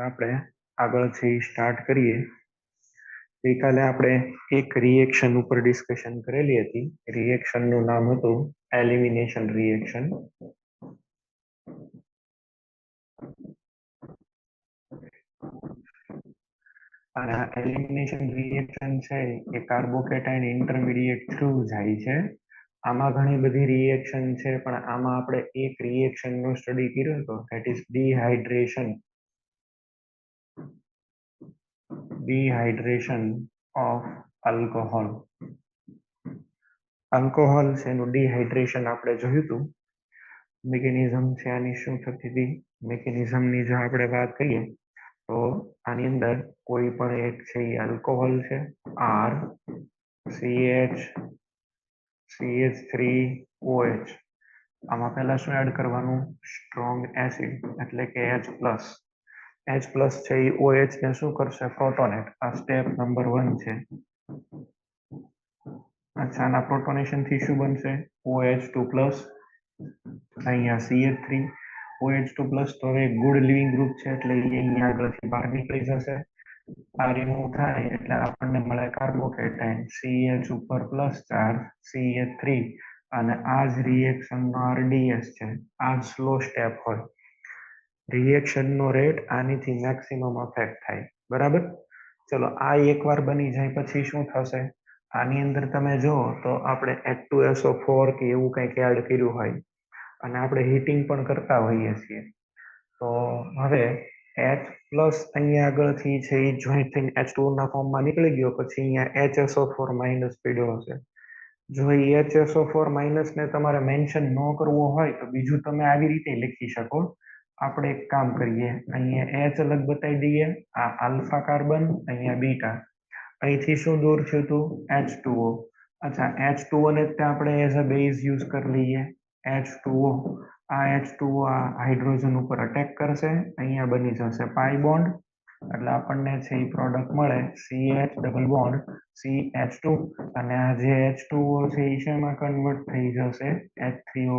આપણે આગળથી સ્ટાર્ટ કરીએ. ગઈકાલે આપણે એક રિએક્શન ઉપર ડિસ્કશન કરેલી હતી. રિએક્શનનું નામ હતું એલિમિનેશન રિએક્શન. અને આ એલિમિનેશન રિએક્શન છે એ કાર્બોકેટાઇન ઇન્ટરમીડિયેટ થ્રુ જાય છે. આમાં ઘણી બધી રિએક્શન છે, પણ આમાં આપણે એક રિએક્શન નો સ્ટડી કર્યો હતો, that is dehydration of alcohol. Alcohol છે એનું ડિહાઇડ્રેશન આપણે જોયું હતું. મિકેનિઝમ છે આની શું થતી હતી, મિકેનિઝમની જો આપણે વાત કરીએ તો આની અંદર કોઈ પણ એક છે એ આલ્કોહોલ છે, આર CH3OH. આમાં પહેલા શું એડ કરવાનું, સ્ટ્રોંગ એસિડ એટલે કે H+. H+ છે એ OH ને શું કરશે, પ્રોટોનેટ. આ સ્ટેપ નંબર 1 છે. અચ્છા, આના પ્રોટોનેશન થી શું બનશે, OH2+. અહીંયા CH3 OH2+. તો હવે ગુડ લિવિંગ ગ્રુપ છે એટલે અહીંયા આગળથી બહાર નીકળી જશે. આ રિમૂવ થાય એટલે આપણને મળે કાર્બોકેટાઇન CH ઉપર +4 CH3. અને આ જ રિએક્શન નો RDS છે. આ જ સ્લો સ્ટેપ હોય. રિએક્શન નો રેટ આનીથી મેક્સિમમ અફેક્ટ થાય. બરાબર. ચલો, આ એકવાર બની જાય પછી શું થશે, આની અંદર તમે જો તો આપણે H2SO4 કે એવું કંઈક એડ કર્યું હોય અને આપણે હીટિંગ પણ કરતા હોઈએ છીએ, તો હવે H+ અહીંયા આગળથી છે એ જોઈન્ટ થઈને H2 ના ફોર્મમાં નીકળી ગયો, પછી અહીંયા HSO4- પીડ્યો હશે. જો એ HSO4- ને તમારે મેન્શન ન કરવું હોય તો બીજું તમે આવી રીતે લખી શકો. આપણે એક કામ કરીએ, અહીંયા H અલગ બતાવી દઈએ, આ આલ્ફા કાર્બન, અહીંયા બીટા. અહીંથી શું દૂર થયું હતું, H2O. અચ્છા, H2O ને આપણે એઝ અ બેઝ યુઝ કરી લઈએ. H2O, આ H2O આ હાઇડ્રોજન ઉપર અટેક કરશે, અહીંયા બની જશે પાઈ બોન્ડ, એટલે આપણને છે એ પ્રોડક્ટ મળે CH ડબલ બોન્ડ CH2. અને આ જે H2O છે એ શેમાં કન્વર્ટ થઈ જશે, H3O+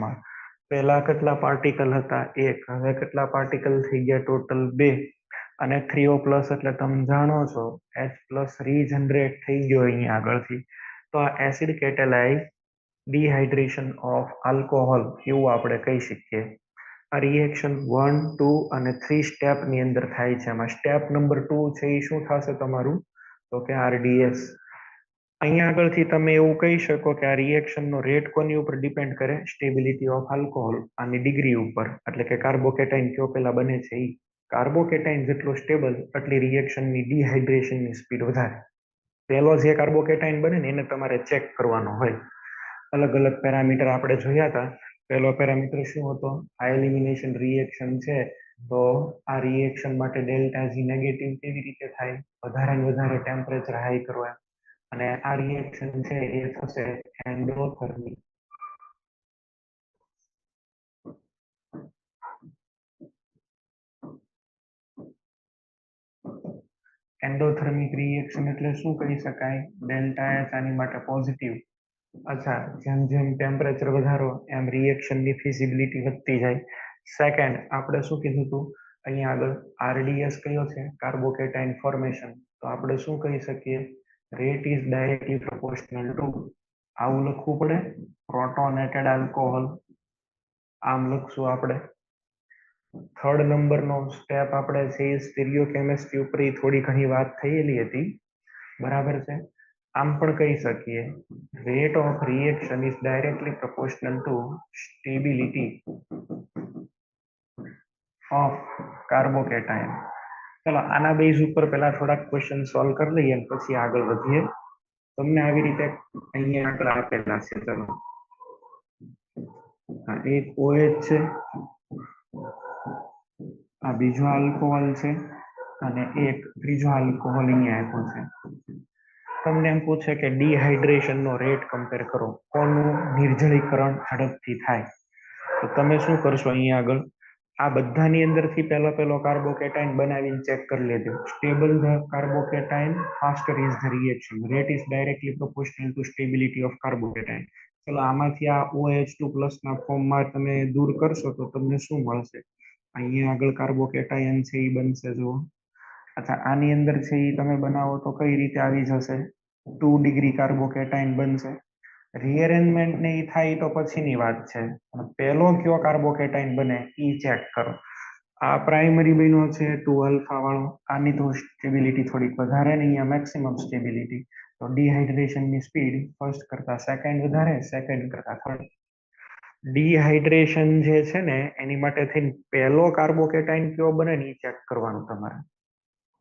માં. પહેલા કેટલા પાર્ટિકલ હતા, 1. હવે કેટલા પાર્ટિકલ થઈ ગયા, ટોટલ 2. અને 3O+ એટલે તમે જાણો છો H+ રીજનરેટ થઈ ગયો અહીંયા આગળથી. તો આ એસિડ કેટેલાઇઝ ડિહાઇડ્રેશન ઓફ આલ્કોહોલ એવું આપણે કહી શકીએ. આ રિએક્શન 1, 2 અને 3 સ્ટેપની અંદર થાય છે. એમાં સ્ટેપ નંબર 2 છે એ શું થશે તમારું, તો કે RDS. અહીંયા આગળથી તમે એવું કહી શકો કે આ રિએક્શનનો રેટ કોની ઉપર ડિપેન્ડ કરે, સ્ટેબિલિટી ઓફ આલ્કોહોલ, આની ડિગ્રી ઉપર. એટલે કે કાર્બોકેટાઇન કયો પેલા બને છે એ. કાર્બોકેટાઇન જેટલો સ્ટેબલ એટલી રિએક્શનની ડિહાઇડ્રેશનની સ્પીડ વધારે. પહેલો જે કાર્બોકેટાઇન બને ને એને તમારે ચેક કરવાનો હોય. અલગ અલગ પેરામીટર આપણે જોયા હતા. પહેલો પેરામીટર શું હતો, આ એલિમિનેશન રિએક્શન છે, તો આ રિએક્શન માટે ડેલ્ટા G નેગેટિવ કેવી રીતે થાય, વધારે ને વધારે ટેમ્પરેચર હાઈ કરવા. અને આ રિએક્શન છે એ થશે એન્ડોથર્મિક. એન્ડોથર્મિક રિએક્શન એટલે શું કહી શકાય, ડેલ્ટા H આની માટે પોઝિટિવ. અચ્છા, જેમ જેમ ટેમ્પરેચર વધારો એમ રિએક્શનની ફિઝિબિલિટી વધતી જાય. સેકન્ડ, આપણે શું કીધું હતું અહીંયા આગળ, RDS કયો છે, કાર્બોકેટાઇન ફોર્મેશન. તો આપણે શું કહી શકીએ, rate is directly proportional two, આવું લખવું પડે, પ્રોટોનેટેડ આલ્કોહોલ. આમ લખશું આપણે. થર્ડ નંબરનો સ્ટેપ આપણે છે સ્ટીરિયોકેમિસ્ટ્રી ઉપર થોડી ઘણી વાત થયેલી હતી. બરાબર છે. આમ પણ કહી શકીએ, rate of reaction is directly proportional two stability of કાર્બોકેટાઇન. ચલો, આના બેઝ ઉપર પહેલા થોડાક ક્વેશ્ચન સોલ્વ કરી લઈએ પછી આગળ વધીએ. તમને આવી રીતે અહીંયા આગળ આપેલા છે. ચલો, આ એક OH છે, આ બીજો આલ્કોહોલ છે, અને એક ત્રીજો આલ્કોહોલ અહીંયા આપ્યો છે. તમને એમ પૂછે કે ડિહાઇડ્રેશન નો રેટ કમ્પેર કરો, કોનું નિર્જલીકરણ ઝડપથી થાય. તો તમે શું કરશો, અહીંયા આગળ આ બધાની અંદરથી પહેલો કાર્બોકેટાઇન બનાવીને ચેક કરી લેજો. Stable the કાર્બોકેટાઇન faster is the reaction, rate is directly proportional two stability of કાર્બોકેટાઇન. ચલો, આમાંથી આ OH2+ ના ફોર્મમાં તમે દૂર કરશો તો તમને શું મળશે, અહીંયા આગળ કાર્બોકેટાયન છે એ બનશે જુઓ. અચ્છા, આની અંદર છે એ તમે બનાવો તો કઈ રીતે આવી જશે? 2 ડિગ્રી કાર્બોકેટાયન બનશે. રીઅરેન્જમેન્ટ ને એ થાય તો પછીની વાત છે. પહેલો કયો કાર્બોકેટાયન બને એ ચેક કરો. આ પ્રાઇમરી બન્યો છે 2 આલ્ફા વાળો. આની તો સ્ટેબિલિટી થોડીક વધારે ને અહીંયા મેક્સિમમ સ્ટેબિલિટી. તો ડિહાઇડ્રેશનની સ્પીડ ફર્સ્ટ કરતા સેકન્ડ વધારે, સેકન્ડ કરતા થર્ડ. ડિહાઇડ્રેશન જે છે ને એની માટે થઈને પહેલો કાર્બોકેટાયન કયો બને ને એ ચેક કરવાનું તમારે.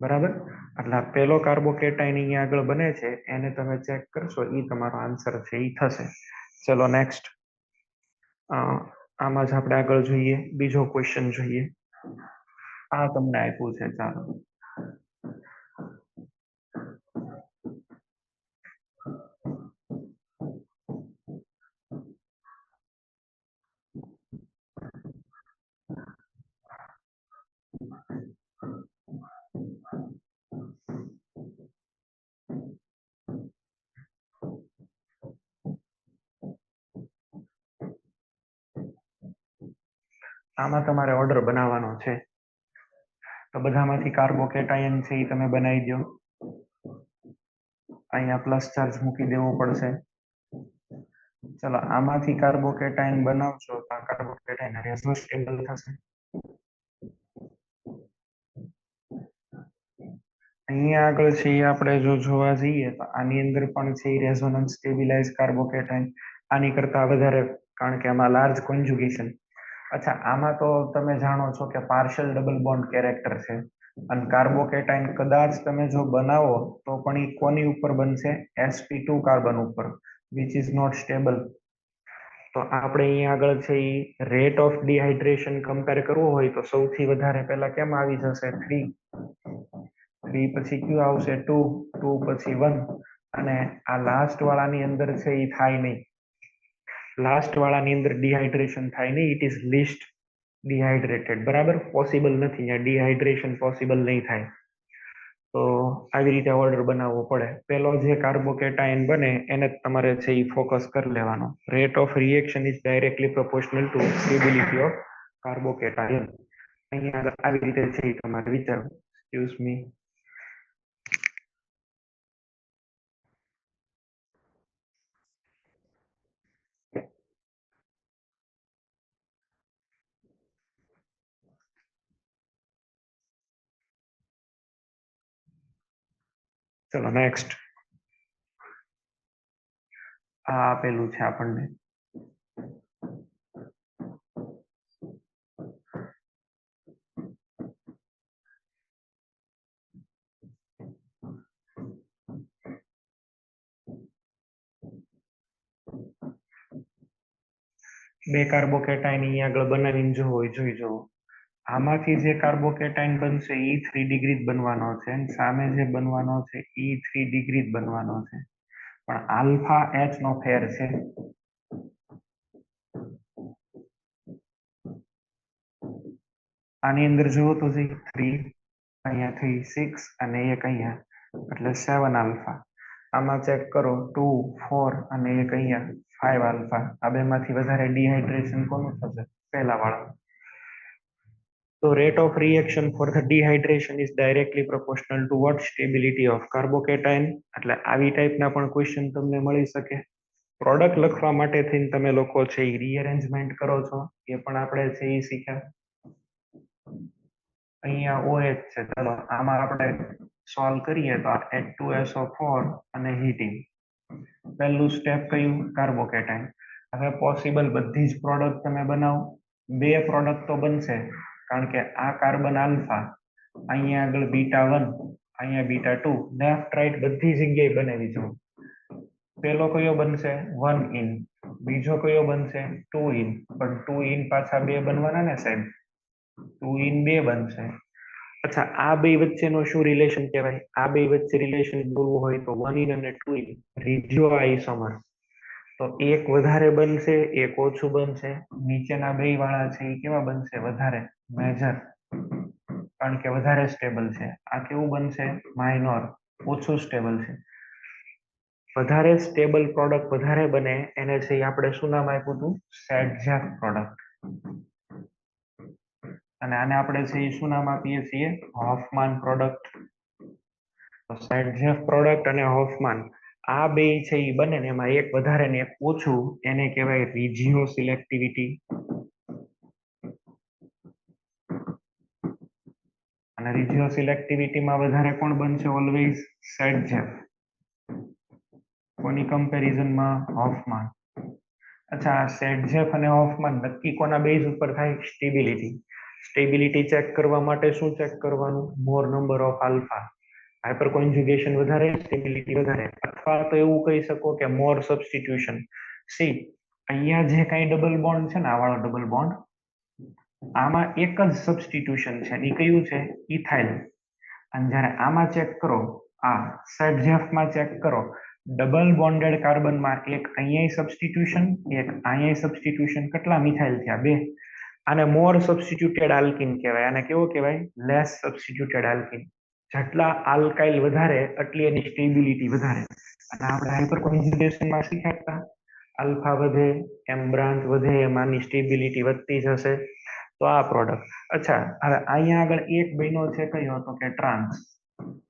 બરાબર, એટલે પહેલો કાર્બોકેટાયન અહીંયા આગળ બને છે એને તમે ચેક કરશો એ તમારો આન્સર છે એ થશે. ચલો નેક્સ્ટ. આમાં જ આપણે આગળ જોઈએ, બીજો ક્વેશ્ચન જોઈએ. આ તમને આપ્યું છે, ચાલો. આમાં તમારે ઓર્ડર બનાવવાનો છે. તો બધામાંથી કાર્બોકેટાયન છે એ તમે બનાવી દો. અહીંયા પ્લસ ચાર્જ મૂકી દેવો પડશે. ચલો, આમાંથી કાર્બોકેટાયન બનાવશો તો કાર્બોકેટાયન રેઝો સ્ટેબલ થશે. અહીંયા આગળ છે એ આપણે જો જોવા જઈએ તો આની અંદર પણ છે એ રેઝોનન્સ સ્ટેબિલાઇઝ કાર્બોકેટાયન આની કરતા વધારે, કારણ કે આમાં લાર્જ કોન્જુગેશન. અચ્છા, આમાં તો તમે જાણો છો કે પાર્શિયલ ડબલ બોન્ડ કેરેક્ટર છે. અને કાર્બોકેટાયન કદાચ તમે જો બનાવો તો પણ એ કોની ઉપર બનશે? sp2 કાર્બન ઉપર, વિચ ઇઝ નોટ સ્ટેબલ. તો આપણે અહીંયા આગળ છે એ રેટ ઓફ ડિહાઇડ્રેશન કમ્પેર કરવું હોય તો સૌથી વધારે પહેલા કેમ આવી જશે? 3. 3 પછી કયું આવશે? 2. 2 પછી 1. અને આ લાસ્ટ વાળાની અંદર છે એ થાય નહીં. લાસ્ટ વાળાની અંદર ડિહાઇડ્રેશન થાય નહીં. It is least dehydrated. બરાબર, પોસિબલ નથી, ડિહાઇડ્રેશન પોસિબલ નહીં થાય. તો આવી રીતે ઓર્ડર બનાવવો પડે. પેલો જે કાર્બોકેટાયન બને એને તમારે છે એ ફોકસ કરી લેવાનો. Rate of reaction is directly proportional two stability of carbocation. અહીંયા આવી રીતે છે એ તમારે વિચારવું. Excuse me. ચલો નેક્સ્ટ. આ આપેલું છે આપણને. બે કાર્બોકેટાયન અહીંયા આગળ બનાવીને જોવો, જોઈ જુઓ. આમાંથી જે કાર્બોકેટાયન બનશે એ 3 ડિગ્રી જ બનવાનો છે. સામે જે બનવાનો છે એ 3 ડિગ્રી જ બનવાનો છે. પણ આલ્ફા એચ નો ફેર છે. આની અંદર જુઓ તો 3, અહીંયાથી 6 અને એક અહીંયા, એટલે 7 આલ્ફા. આમાં ચેક કરો 2, 4 અને એક અહીંયા 5 આલ્ફા. આ બેમાંથી વધારે ડિહાઇડ્રેશન કોનું થશે? પહેલા વાળા. તો rate of reaction for the dehydration is directly proportional to what? Stability of carbocation. એટલે આવી ટાઈપના પણ ક્વેશ્ચન તમને મળી શકે. પ્રોડક્ટ લખવા માટે થઈને તમે લોકો છે એ રીઅરેન્જમેન્ટ કરો છો, એ પણ આપણે છે એ શીખ્યા. અહીંયા OH છે. ચાલો આમાં આપણે સોલ્વ કરીએ તો H2SO4 અને હીટિંગ. પહેલું સ્ટેપ કયું? કાર્બોકેટાયન. હવે પોસિબલ બધી જ પ્રોડક્ટ તમે બનાવો. બે પ્રોડક્ટ તો બનશે, કારણ કે આ કાર્બન આલ્ફા, અહીંયા આગળ β1, અહીંયા β2, લેફ્ટ રાઈટ બધી જગ્યાએ બનાવી જો. પેલો કયો બનશે? 1 ઇન. બીજો કયો બનશે? 2 ઇન. પણ 2 ઇન પાછા બે બનવાના ને સાહેબ? 2 ઇન બે બનશે. અચ્છા, આ બે વચ્ચેનો શું રિલેશન કહેવાય? આ બે વચ્ચે રિલેશન બોલવું હોય તો 1 ઇન અને 2 ઇન રિજિયો આઇસોમર. તો એક વધારે બનશે, એક ઓછું બનશે. નીચેના બે વાળા છે એ કેવા બનશે? વધારે, મેજર, કારણ કે વધારે સ્ટેબલ છે. આ કેવું બનશે? માઇનોર, ઓછું સ્ટેબલ છે. વધારે સ્ટેબલ પ્રોડક્ટ વધારે બને એને છે આપણે શું નામ આપ્યું હતું? સેડજેક પ્રોડક્ટ. અને આને આપણે છે એ શું નામ આપીએ છીએ? Hoffmann product. તો સેટજેફ પ્રોડક્ટ અને હોફમાન આ બે છે એ બને ને એમાં એક વધારે ને એક ઓછું, એને કહેવાય રિજિયો સિલેક્ટિવિટી. અને રિજિયો સિલેક્ટિવિટીમાં વધારે કોણ બનશે? ઓલવેઝ સેટજેફ. કોની કમ્પેરિઝનમાં? હોફમાન. અચ્છા, સેટજેફ અને હોફમાન નક્કી કોના બેઝ ઉપર થાય? સ્ટેબિલિટી. સ્ટેબિલિટી ચેક કરવા માટે શું ચેક કરવાનું? More number of alpha. Hyper conjugation વધારે, સ્ટેબિલિટી વધારે, અથવા તો એવું કહી શકો કે મોર સબસ્ટિટ્યુશન. સી અહીંયા જે કાંઈ ડબલ બોન્ડ છે ને, આ વાળો ડબલ બોન્ડ, આમાં એક જ સબસ્ટિટ્યુશન છે, એ કયું છે? ઇથાઇલ. અને જ્યારે આમાં ચેક કરો, આ સેટજેફમાં ચેક કરો, ડબલ બોન્ડેડ કાર્બનમાં એક અહીંયા સબસ્ટિટ્યુશન, એક અહીંયા સબસ્ટિટ્યુશન. કેટલા મિથાઇલ થયા? બે. આને મોર સબસ્ટિટ્યુટેડ આલ્કિન કહેવાય. આને કેવો કહેવાય? Less substituted alkene. જેટલા આલ્કાઇલ વધારે એટલી એની સ્ટેબિલિટી વધારે. અને આપણે હાઇપર કોન્જ્યુગેશનમાં શીખ્યા હતા, આલ્ફા વધે એમ બ્રાન્ચ વધે એમાંની સ્ટેબિલિટી વધતી જશે. તો આ પ્રોડક્ટ. અચ્છા, હવે અહીંયા આગળ એક બન્યો છે કયો? તો કે ટ્રાન્સ.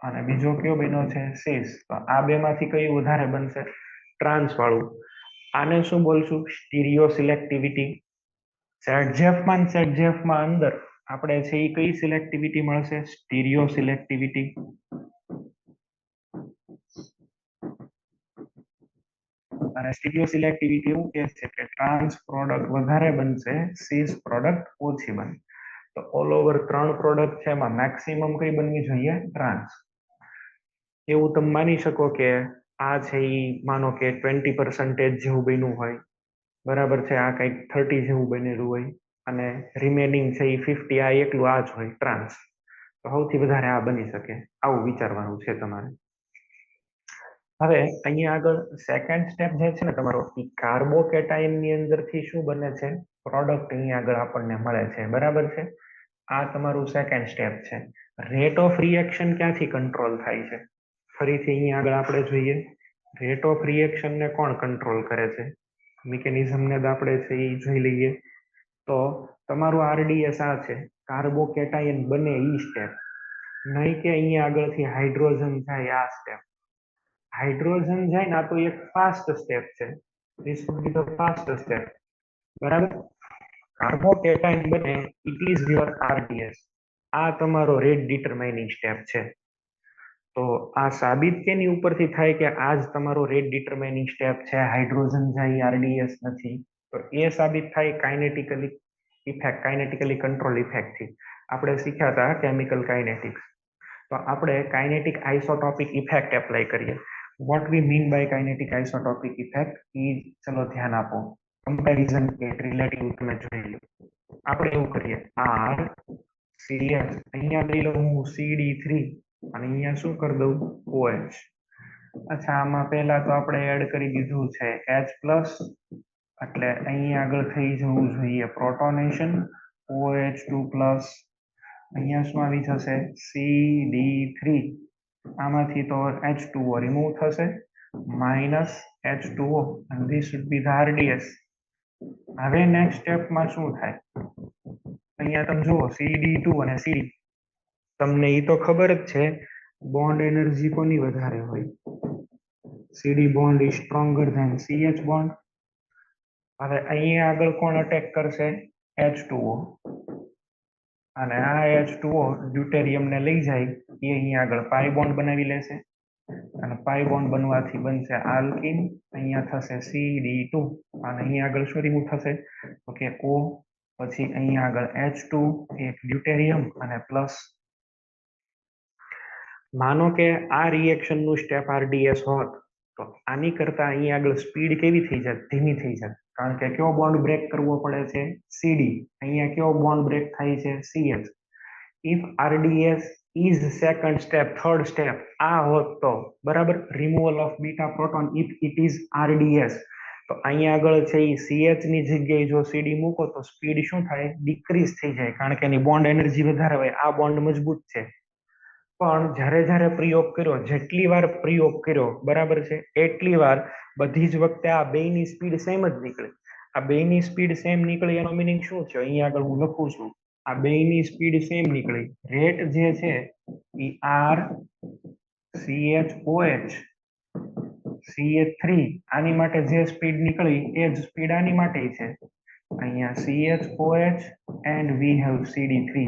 અને બીજો કયો બન્યો છે? સિસ. તો આ બે માંથી કયું વધારે બનશે? ટ્રાન્સ વાળું. આને શું બોલશું? Stereo selectivity. સેટજેફમાં અંદર આપણે છે એ કઈ સિલેક્ટિવિટી મળશે? Stereo selectivity. અને સ્ટીરિયો સિલેક્ટિવિટી એવું કહે છે કે ટ્રાન્સ પ્રોડક્ટ વધારે બનશે, સીસ પ્રોડક્ટ ઓછી બને. તો ઓલ ઓવર 3 પ્રોડક્ટ છે એમાં મેક્સિમમ કઈ બનવી જોઈએ? ટ્રાન્સ. એવું તમે માની શકો કે આ છે એ માનો કે 20% જેવું બન્યું હોય, બરાબર છે, આ કંઈક 30 જેવું બનેલું હોય, અને રિમેનિંગ છે એ 50 આ એકલું આ જ હોય ટ્રાન્સ. તો સૌથી વધારે આ બની શકે, આવું વિચારવાનું છે તમારે. હવે અહીંયા આગળ સેકન્ડ સ્ટેપ જે છે ને તમારો, એ કાર્બોકેટાઇન ની અંદરથી શું બને છે? પ્રોડક્ટ અહીંયા આગળ આપણને મળે છે, બરાબર છે. આ તમારું સેકન્ડ સ્ટેપ છે. રેટ ઓફ રિએક્શન ક્યાંથી કંટ્રોલ થાય છે? ફરીથી અહીંયા આગળ આપણે જોઈએ, રેટ ઓફ રિએક્શન ને કોણ કંટ્રોલ કરે છે? મિકેનિઝમને આપણે છે એ જોઈ લઈએ. તો તમારું આરડીએસ આ છે, કાર્બોકેટાઇન બને ઈ સ્ટેપ, નહીં કે અહીંયા આગળથી હાઇડ્રોજન જાય આ સ્ટેપ. હાઇડ્રોજન જાય ને આ તો એક ફાસ્ટ સ્ટેપ છે, this would be the fast step, બરાબર. કાર્બોકેટાઇન બને, ઇટ ઇઝ યોર આરડીએસ. આ તમારો રેટ ડિટરમાઇનિંગ સ્ટેપ છે. તો આ સાબિત કેની ઉપરથી થાય કે આ જ તમારો રેટ ડિટરમાઇનિંગ સ્ટેપ છે? હાઇડ્રોજન જાય આરડીએસ નથી. તો એ સાબિત થાય કાઇનેટિકલી ઇફેક્ટ, કાઇનેટિકલી કંટ્રોલ ઇફેક્ટથી. આપણે શીખ્યા હતા કેમિકલ કાઇનેટિક્સ. તો આપણે કાઇનેટિક આઇસોટોપિક ઇફેક્ટ એપ્લાય કરીએ. What we mean by kinetic isotopic effect, એ ચલો ધ્યાન આપો. કમ્પેરિઝન કે રિલેટિવ તમે જોઈ લો. આપણે એવું કરીએ, આર સીએચ, અહીંયા લઈ લઉં હું CD3 અને અહીંયા શું કરી દઉં? OH. અચ્છા, આમાં પહેલા તો આપણે એડ કરી દીધું છે H+, એટલે અહીંયા આગળ થઈ જવું જોઈએ પ્રોટોનેશન, OH2+. અહીંયા શું આવી જશે? CD3. આમાંથી તો H2O રિમૂવ થશે, -H2O, and this should be the RDS. હવે નેક્સ્ટ સ્ટેપમાં શું થાય? અહીંયા તમે જુઓ CD2 અને CD, તમને એ તો ખબર જ છે બોન્ડ એનર્જી કોની વધારે હોય? CD bond is stronger than CH bond. હવે અહીંયા આગળ કોણ અટેક કરશે? H2O. અને આ H2O ડ્યુટેરિયમ ને લઈ જાય, એ અહીંયા આગળ પાઈ બોન્ડ બનાવી લેશે, અને પાઈ બોન્ડ બનવાથી બનશે આલ્કિન. અહીંયા થશે CD2 અને અહીંયા આગળ શું રિમૂવ થશે? તો કે O, પછી અહીંયા આગળ H2, એક ડ્યુટેરિયમ અને પ્લસ. માનો કે આ રિએક્શન નું સ્ટેપ RDS હોત, તો આની કરતા અહીંયા આગળ સ્પીડ કેવી થઈ જાય? ધીમી થઈ જાય. કારણ કે કયો બોન્ડ બ્રેક કરવો પડે છે? CD. અહીંયા કયો બોન્ડ બ્રેક થાય છે? CH. If RDS is second step, third step આ હોત તો, બરાબર, removal of beta proton, if it is RDS, તો અહીંયા આગળ છે એ CH ની જગ્યાએ જો CD મૂકો તો સ્પીડ શું થાય? ડિક્રીઝ થઈ જાય, કારણ કે એની બોન્ડ એનર્જી વધારે હોય. આ બોન્ડ મજબૂત છે. પણ જ્યારે પ્રયોગ કર્યો, જેટલી વાર પ્રયોગ કર્યો, બરાબર છે, એટલી વાર બધી જ વખતે આ બેની સ્પીડ સેમ જ નીકળે. આ બેની સ્પીડ સેમ નીકળી એનો મીનિંગ શું છે? અહીંયા આગળ હું લખું છું આ બેયની સ્પીડ સેમ નીકળી. રેટ જે છે એ આર CH OH CH3 આની માટે જે સ્પીડ નીકળી એ જ સ્પીડ આની માટે છે. અહીંયા CH OH and we have CD3.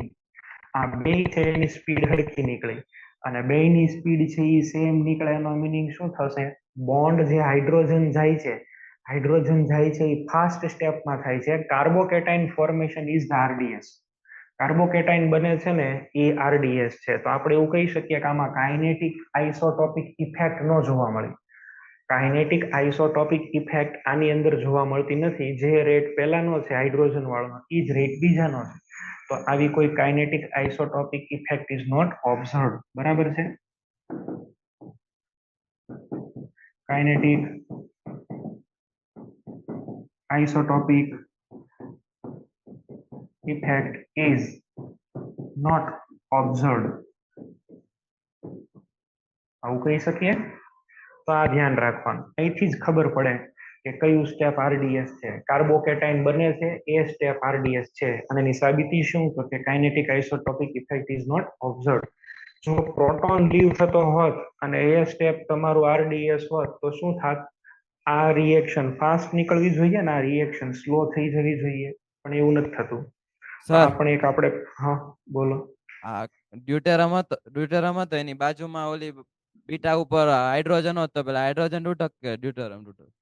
આ બે છે એની સ્પીડ હરખી નીકળી અને બેયની સ્પીડ છે એ સેમ નીકળે એનો મીનિંગ શું થશે? બોન્ડ જે હાઇડ્રોજન જાય છે એ ફાસ્ટ સ્ટેપમાં થાય છે. કાર્બોકેટાઇન ફોર્મેશન ઇઝ ધ RDS. કાર્બોકેટાઇન બને છે ને એ RDS છે. તો આપણે એવું કહી શકીએ કે આમાં કાઇનેટિક આઇસોટોપિક ઇફેક્ટ ન જોવા મળી. કાઇનેટિક આઇસોટોપિક ઇફેક્ટ આની અંદર જોવા મળતી નથી. જે રેટ પહેલાનો છે હાઇડ્રોજન વાળો એ જ રેટ બીજાનો છે. તો આવી કોઈ kinetic isotopic effect is not observed. બરાબર છે. Kinetic isotopic effect is not observed. આવું કહી શકીએ. તો આ ધ્યાન રાખવાનું. અહીંથી જ ખબર પડે કે કયું સ્ટેપ RDS છે. કાર્બોકેટાઇન બને છે એ સ્ટેપ RDS છે અને એની સાબિતી શું? તો કે kinetic isotopic effect is not observed. જો પ્રોટોન લીવ થતો હોત અને એ સ્ટેપ તમારું RDS હોત તો શું થાત? આ રિએક્શન ફાસ્ટ નીકળવી જોઈએ ને આ રિએક્શન સ્લો થઈ જવી જોઈએ, પણ એવું નથી થતું. સર આપણે એક આપણે હા બોલો. આ ડ્યુટેરમ હતો એની બાજુમાં ઓલી બીટા ઉપર હાઇડ્રોજન હોત તો પેલા હાઇડ્રોજન તૂટક કે ડ્યુટેરમ તૂટક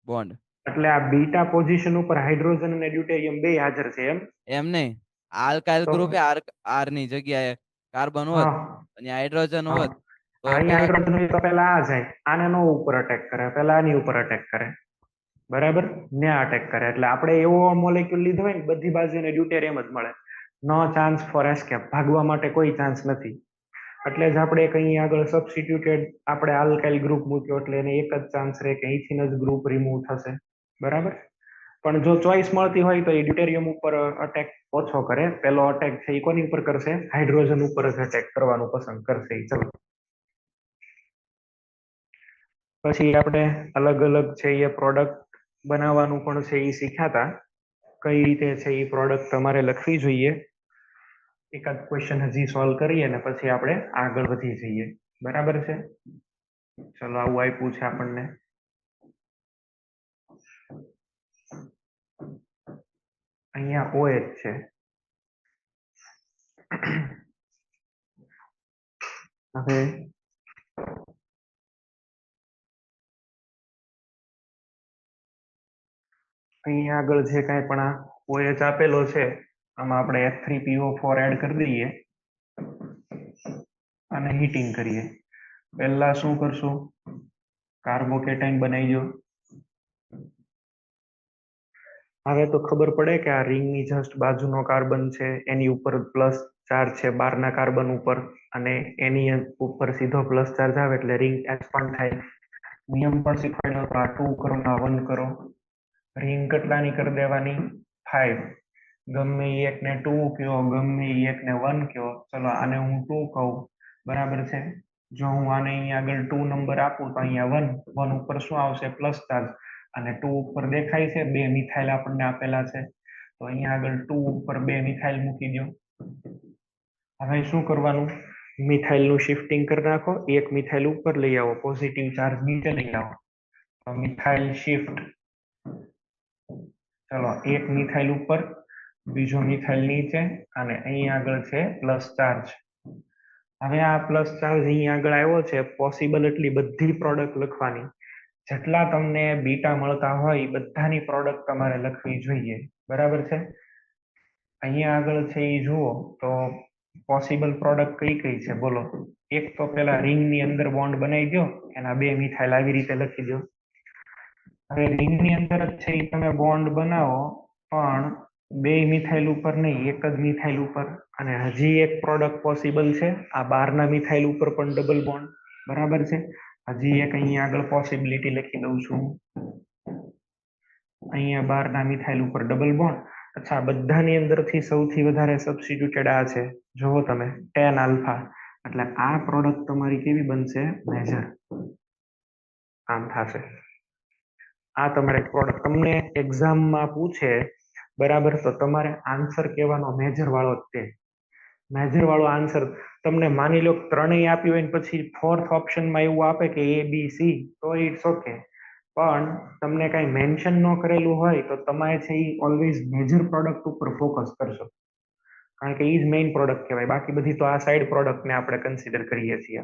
બોન્ડ? એટલે આ બીટા પોઝિશન ઉપર હાઇડ્રોજન અને ડ્યુટેરિયમ બે હાજર છે એમ? એમ નહીં, આલ્કાઇલ તો ગ્રુપે આર ની જગ્યાએ કાર્બન હોત હા અને હાઇડ્રોજન હા હોત તો અહીંયા પેલા હાઇડ્રોજન હોય તો પેલા આ જાય, આને નો ઉપર અટેક કરે, પેલા આની ઉપર અટેક કરે. બરાબર, ને અટેક કરે. એટલે આપણે એવો મોલેક્યુલ લીધો હોય ને બધી બાજુને ડ્યુટેરિયમ જ મળે. નો ચાન્સ ફોર એસ્કેપ. ભાગવા માટે કોઈ ચાન્સ નથી. એટલે જ આપણે કઈ આગળ સબસ્ટિટ્યુટેડ આપણે આલ્કાઇલ ગ્રુપ મૂક્યો એટલે એને એક જ ચાન્સ રહે કે અહીંથી જ ગ્રુપ રિમૂવ થશે. બરાબર. પણ જો ચોઈસ મળતી હોય તો એ ડ્યુટેરિયમ ઉપર અટેક ઓછો કરે. પેલો અટેક છે એ કોની ઉપર કરશે? હાઇડ્રોજન ઉપર જ અટેક કરવાનું પસંદ કરશે. ચલો પછી આપણે અલગ અલગ છે એ પ્રોડક્ટ બનાવવાનું પણ છે એ શીખ્યા. કઈ રીતે છે એ પ્રોડક્ટ તમારે લખવી જોઈએ. એકાદ ક્વેશ્ચન હજી સોલ્વ કરીએ ને પછી આપણે આગળ વધી જઈએ. બરાબર છે. ચલો આવું આપ્યું છે આપણને. અહીંયા OH છે. હવે અહીંયા આગળ જે કાંઈ પણ આ OH આપેલો છે આમાં આપણે H3PO4 એડ કરી દઈએ અને હીટિંગ કરીએ. પહેલા શું કરશું? કાર્બોકેટાઇન બનાવી દો. હવે તો ખબર પડે કે આ રિંગની જસ્ટ બાજુનો કાર્બન છે એની ઉપર પ્લસ ચાર્જ છે બહારના કાર્બન ઉપર અને એની ઉપર સીધો પ્લસ ચાર્જ આવે એટલે રિંગ એક્સપાન્ડ થાય. નિયમ પણ શીખવાડ્યો તો આ 2 કરો ના 1 કરો. રિંગ કેટલાની કરી દેવાની? 5. ગમે એ એકને 2 કયો, ગમે એ એકને 1 કયો. ચલો આને હું 2 કહું. બરાબર છે. જો હું આને અહીંયા આગળ 2 નંબર આપું તો અહીંયા 1 ઉપર શું આવશે? Plus charge. અને 2 ઉપર દેખાય છે 2 મિથાઇલ આપણને આપેલા છે તો અહીંયા આગળ 2 ઉપર 2 મિથાઇલ મૂકી દો. હવે શું કરવાનું? મિથાઇલનું શિફ્ટિંગ કરી નાખો. એક મિથાઇલ ઉપર લઈ આવો, પોઝિટિવ ચાર્જ નીચે લઈ આવો. તો મિથાઇલ શિફ્ટ. ચલો એક મિથાઇલ ઉપર, બીજો મિથાઇલ નીચે અને અહીં આગળ છે પ્લસ ચાર્જ. હવે આ પ્લસ ચાર્જ અહીં આગળ આવ્યો છે. પોસિબલ એટલી બધી પ્રોડક્ટ લખવાની. જેટલા તમને બીટા મળતા હોય એ બધાની પ્રોડક્ટ તમારે લખવી જોઈએ. બરાબર છે. અહીંયા આગળ છે એ જુઓ તો પોસિબલ પ્રોડક્ટ કઈ કઈ છે બોલો. એક તો પેલા રિંગની અંદર બોન્ડ બનાવી દો, એના 2 મિથાઇલ આવી રીતે લખી દો. હવે રિંગની અંદર જ છે એ તમે બોન્ડ બનાવો પણ 2 મિથાઇલ ઉપર નહીં, એક જ મિથાઇલ ઉપર. અને હજી એક પ્રોડક્ટ પોસિબલ છે. આ બહારના મિથાઇલ ઉપર પણ ડબલ બોન્ડ. બરાબર છે. હજી એક અહીંયા આગળ પોસિબિલિટી લખી દઉં છું. અહીંયા બહારના મિથાઇલ ઉપર ડબલ બોન્ડ. અચ્છા, બધાની અંદરથી સૌથી વધારે સબસ્ટિટ્યુટેડ આ છે. જુઓ તમે 10 આલ્ફા. એટલે આ પ્રોડક્ટ તમારી કેવી બનશે? મેજર. આમ થશે. આ તમારે પ્રોડક્ટ તમને એક્ઝામમાં પૂછે બરાબર. તો તમારે આન્સર કહેવાનો મેજર વાળો જ તે મેજર વાળો આન્સર. તમને માની લો ત્રણેય આપ્યું હોય ને પછી ફોર્થ ઓપ્શનમાં એવું આપે કે એ બી સી, તો ઇટ્સ ઓકે. પણ તમને કઈ મેન્શન ન કરેલું હોય તો તમે છે એ ઓલવેઝ મેજર પ્રોડક્ટ ઉપર ફોકસ કરશો, કારણ કે એ જ મેઇન પ્રોડક્ટ કહેવાય. બાકી બધી તો આ સાઇડ પ્રોડક્ટને આપણે કન્સિડર કરીએ છીએ.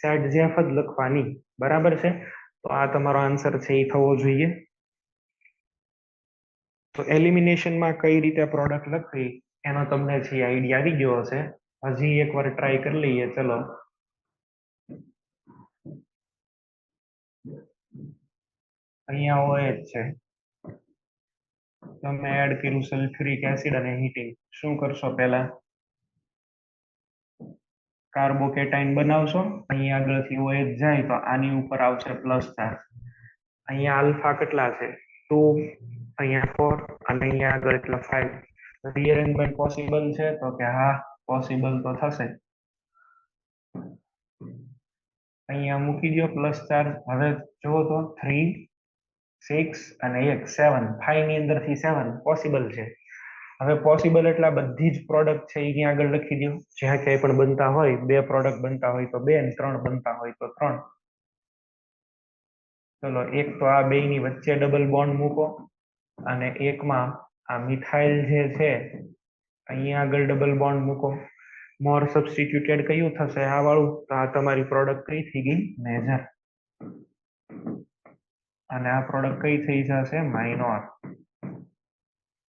સાઇડ જેફ જ લખવાની. બરાબર છે. તો આ તમારો આન્સર છે એ થવો જોઈએ. તો એલિમિનેશનમાં કઈ રીતે પ્રોડક્ટ લખવી એનો તમને છે આઈડિયા આવી ગયો હશે. હજી એકવાર ટ્રાય કરી લઈએ. ચલો, અહીંયા OH છે, તમે એડ કર્યું સલ્ફ્યુરિક એસિડ અને હીટિંગ. શું કરશો? પહેલા કાર્બોકેટાઇન બનાવશો. અહીંયા આગળથી OH જાય તો આની ઉપર આવશે પ્લસ ચાર્જ. અહીંયા આલ્ફા કેટલા છે? 2, અહીંયા 4 અને અહીંયા આગળ એટલા 5. રીઅરેન્જમેન્ટ પોસિબલ છે? તો કે હા, પોસિબલ તો થશે. અહીંયા મૂકી દો પ્લસ ચાર્જ. હવે જુઓ તો 3, 6 અને 1 7, 5 ની અંદરથી 7 પોસિબલ છે. હવે પોસિબલ એટલે બધી જ પ્રોડક્ટ છે અહીંયા આગળ લખી દો. જ્યાં ક્યાંય પણ બનતા હોય, 2 પ્રોડક્ટ બનતા હોય તો 2 અને 3 બનતા હોય તો 3. ચલો, એક તો આ બે ની વચ્ચે ડબલ બોન્ડ મૂકો અને એકમાં આ મિથાઇલ જે છે અહીંયા આગળ ડબલ બોન્ડ મૂકો. મોર સબસ્ટિટ્યુટેડ કયું થશે? આ વાળું. તો આ તમારી પ્રોડક્ટ કઈ થઈ ગઈ? મેજર. અને આ પ્રોડક્ટ કઈ થઈ જશે? માઇનોર.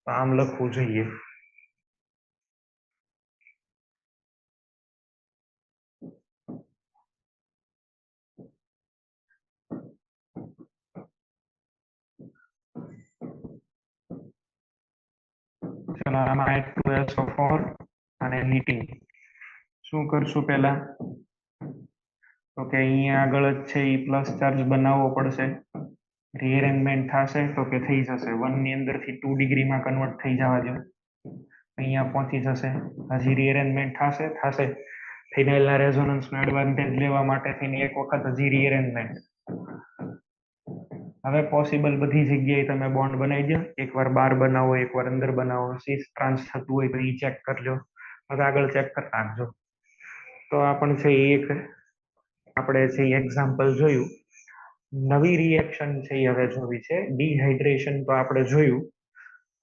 તો આમ લખવું જોઈએ. ચલો, આમાં H2SO4 અને હીટિંગ. શું કરશું પહેલા? તો કે અહીંયા આગળ જ છે એ પ્લસ ચાર્જ બનાવવો પડશે. રીઅરેન્જમેન્ટ થશે તો કે થઈ જશે 1 ની અંદરથી 2 ડિગ્રીમાં કન્વર્ટ થઈ જવા દો. અહીંયા પહોંચી જશે. હજી રીઅરેન્જમેન્ટ થશે. ફિનાઇલના રેઝોનન્સનો એડવાન્ટેજ લેવા માટે થઈને એક વખત હજી રીઅરેન્જમેન્ટ. હવે પોસિબલ બધી જગ્યાએ તમે બોન્ડ બનાવી દો. એકવાર બહાર બનાવો, એકવાર અંદર બનાવો. સિસ ટ્રાન્સ થતું હોય તો એ ચેક કરજો. હવે આગળ ચેક કરતા રાખજો. તો આ પણ છે એક આપણે છે એક્ઝામ્પલ જોયું. નવી રિએક્શન છે એ હવે જોવી છે. ડિહાઇડ્રેશન તો આપણે જોયું.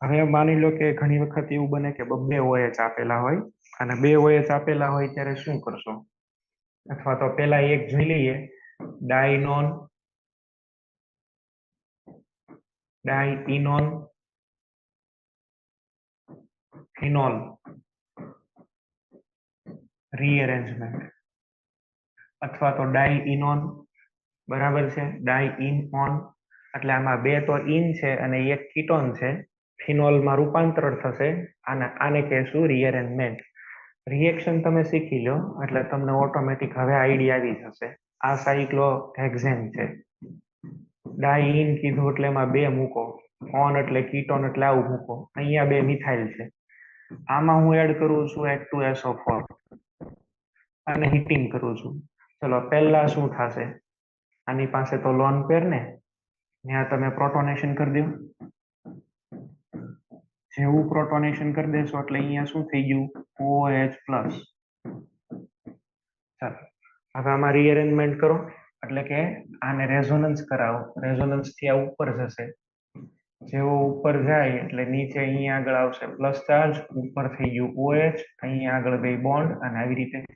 હવે માની લો કે ઘણી વખત એવું બને કે 2 OH આપેલા હોય અને 2 OH આપેલા હોય ત્યારે શું કરશો? અથવા તો પેલા એક જોઈ લઈએ. ડાયનોન, ડાયઇનોન, ફિનોલ રીઅરેન્જમેન્ટ. અથવા તો ડાયઇનોન. બરાબર છે. ડાયઇનઓન એટલે આમાં 2 તો ઇન છે અને 1 કીટોન છે. ફિનોલમાં રૂપાંતર થશે. આને કહેશું રીઅરેન્જમેન્ટ. રિએક્શન તમે શીખી લો એટલે તમને ઓટોમેટિક હવે આઈડિયા આવી જશે. આ સાયક્લોહેક્ઝેન છે. ડાયઇન કીધું એટલે એમાં 2 મૂકો. ઓન એટલે કીટોન એટલે આવું મૂકો. અહીંયા 2 મિથાઇલ છે. આમાં હું એડ કરું છું H2SO4 અને હીટિંગ કરું છું. ચલો, પહેલા શું થશે? આની પાસે તો લોન પેર ને, ત્યાં તમે પ્રોટોનેશન કરી દો. જેવું પ્રોટોનેશન કરી દેશો એટલે અહીંયા શું થઈ ગયું? OH plus. ચાલો, હવે આમાં રીઅરેન્જમેન્ટ કરો એટલે કે આને રેઝોનન્સ કરાવો. રેઝોનન્સ થી આ ઉપર જશે. જેવો ઉપર જાય એટલે નીચે અહીંયા આગળ આવશે પ્લસ ચાર્જ. ઉપર થઈ ગયું OH, અહીંયા આગળ બે બોન્ડ અને આવી રીતે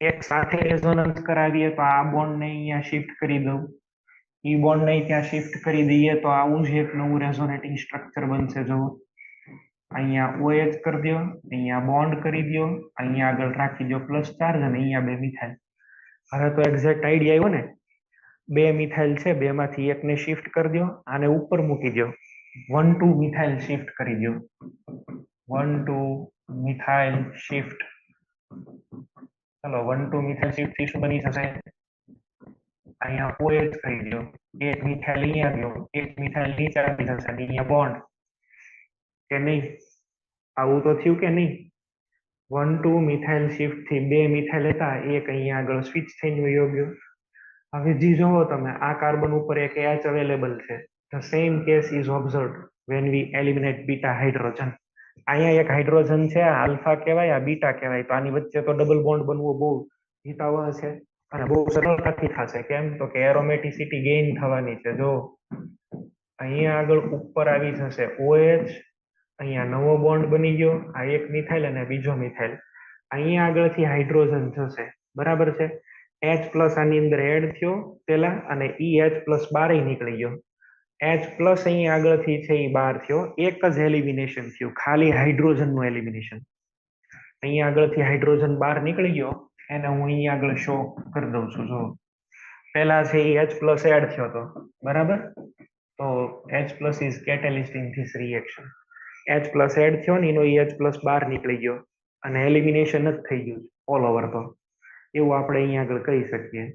એક સાથે રેઝોનન્સ કરાવીએ તો આ બોન્ડ ને અહીંયા શિફ્ટ કરી દઉં. ઈ બોન્ડ ને ત્યાં શિફ્ટ કરી દઈએ તો આવું જ એક નવું રેઝોનેટિંગ સ્ટ્રક્ચર બનશે. જો અહીંયા OH કરી દો, અહીંયા બોન્ડ કરી દો, અહીંયા આગળ રાખી દો પ્લસ ચાર્જ અને અહીંયા 2 મિથાઇલ. હવે તો એક્ઝેક્ટ આઈડિયા આવ્યો ને? 2 મિથાઇલ છે, 2 માંથી એકને શિફ્ટ કરી દો, આને ઉપર મૂકી દો. 1 2 મિથાઇલ શિફ્ટ કરી દો. 1 2 મિથાઇલ શિફ્ટ. ચલો, 1 2 મિથાઇલ શિફ્ટ થી શું બની જશે? અહીંયા OH કરી દો. 1 મિથાઇલ અહીંયા દો, 1 મિથાઇલ નીચે આવી જશે અને અહીંયા બોન્ડ. કે નહીં? આવું તો થયું કે નહીં? 1 2 મિથાઇલ શિફ્ટ થી 2 મિથાઇલ હતા, એક અહીંયા આગળ સ્વિચ થઈને વયો ગયો. હવે જી જોવો તમે, આ કાર્બન ઉપર એક H અવેલેબલ છે. The same case is observed when we eliminate beta hydrogen. અહીંયા એક હાઇડ્રોજન છે, આલ્ફા કહેવાય, આ બીટા કહેવાય, તો આની વચ્ચે તો ડબલ બોન્ડ બનવો બહુ હિતાવહ છે અને બહુ સરળતાથી થશે. કેમ? તો કે એરોમેટિસિટી ગેઇન થવાની છે. જો અહીંયા આગળ ઉપર આવી જશે OH, અહીંયા નવો બોન્ડ બની ગયો, આ એક મિથાઇલ અને બીજો મિથાઇલ. અહીંયા આગળથી હાઇડ્રોજન જશે, બરાબર છે. H+ આની અંદર એડ થયો પેલા અને EH+ બહાર નીકળી ગયો. H+ અહીં આગળથી છે એ બહાર થયો, એક જ એલિમિનેશન થયું, ખાલી હાઇડ્રોજન નું એલિમિનેશન. અહીંયા આગળથી હાઇડ્રોજન બહાર નીકળી ગયો, એને હું અહીંયા આગળ શો કરી દઉં છું. જો પહેલા છે એ H+ એડ થયો હતો, બરાબર. તો H+ is catalyst in this reaction. H+ add થયો ને એનો EH+ બહાર નીકળી ગયો અને એલિમિનેશન જ થઈ ગયું ઓલ ઓવર. તો એવું આપણે અહીંયા આગળ કહી શકીએ.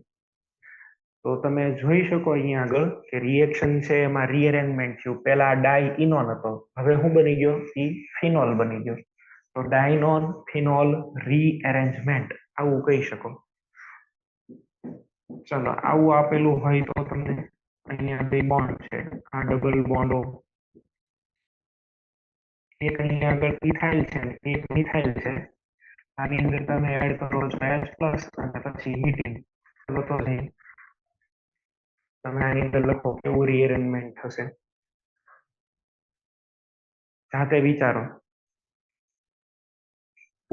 તો તમે જોઈ શકો અહીંયા આગળ કે રિએક્શન છે એમાં રીઅરેન્જમેન્ટ થયું. પહેલા ડાઈ ઇનોન હતો, હવે શું બની ગયો? એ ફિનોલ બની ગયો. તો ડાઇનોન ફિનોલ રીઅરેન્જમેન્ટ આવું કહી શકો. ચલો, આવું આપેલું હોય તો તમને અહીંયા બે બોન્ડ છે, આ ડબલ બોન્ડો, એક અહીંયા આગળ ઇથાઇલ છે ને એક મિથાઇલ છે. આની અંદર તમે એડ કરો છો H+ અને પછી હીટિંગ. ચલો તો તમે આની અંદર લખો કેવું રીઅરેન્જમેન્ટ થશે, જાતે વિચારો.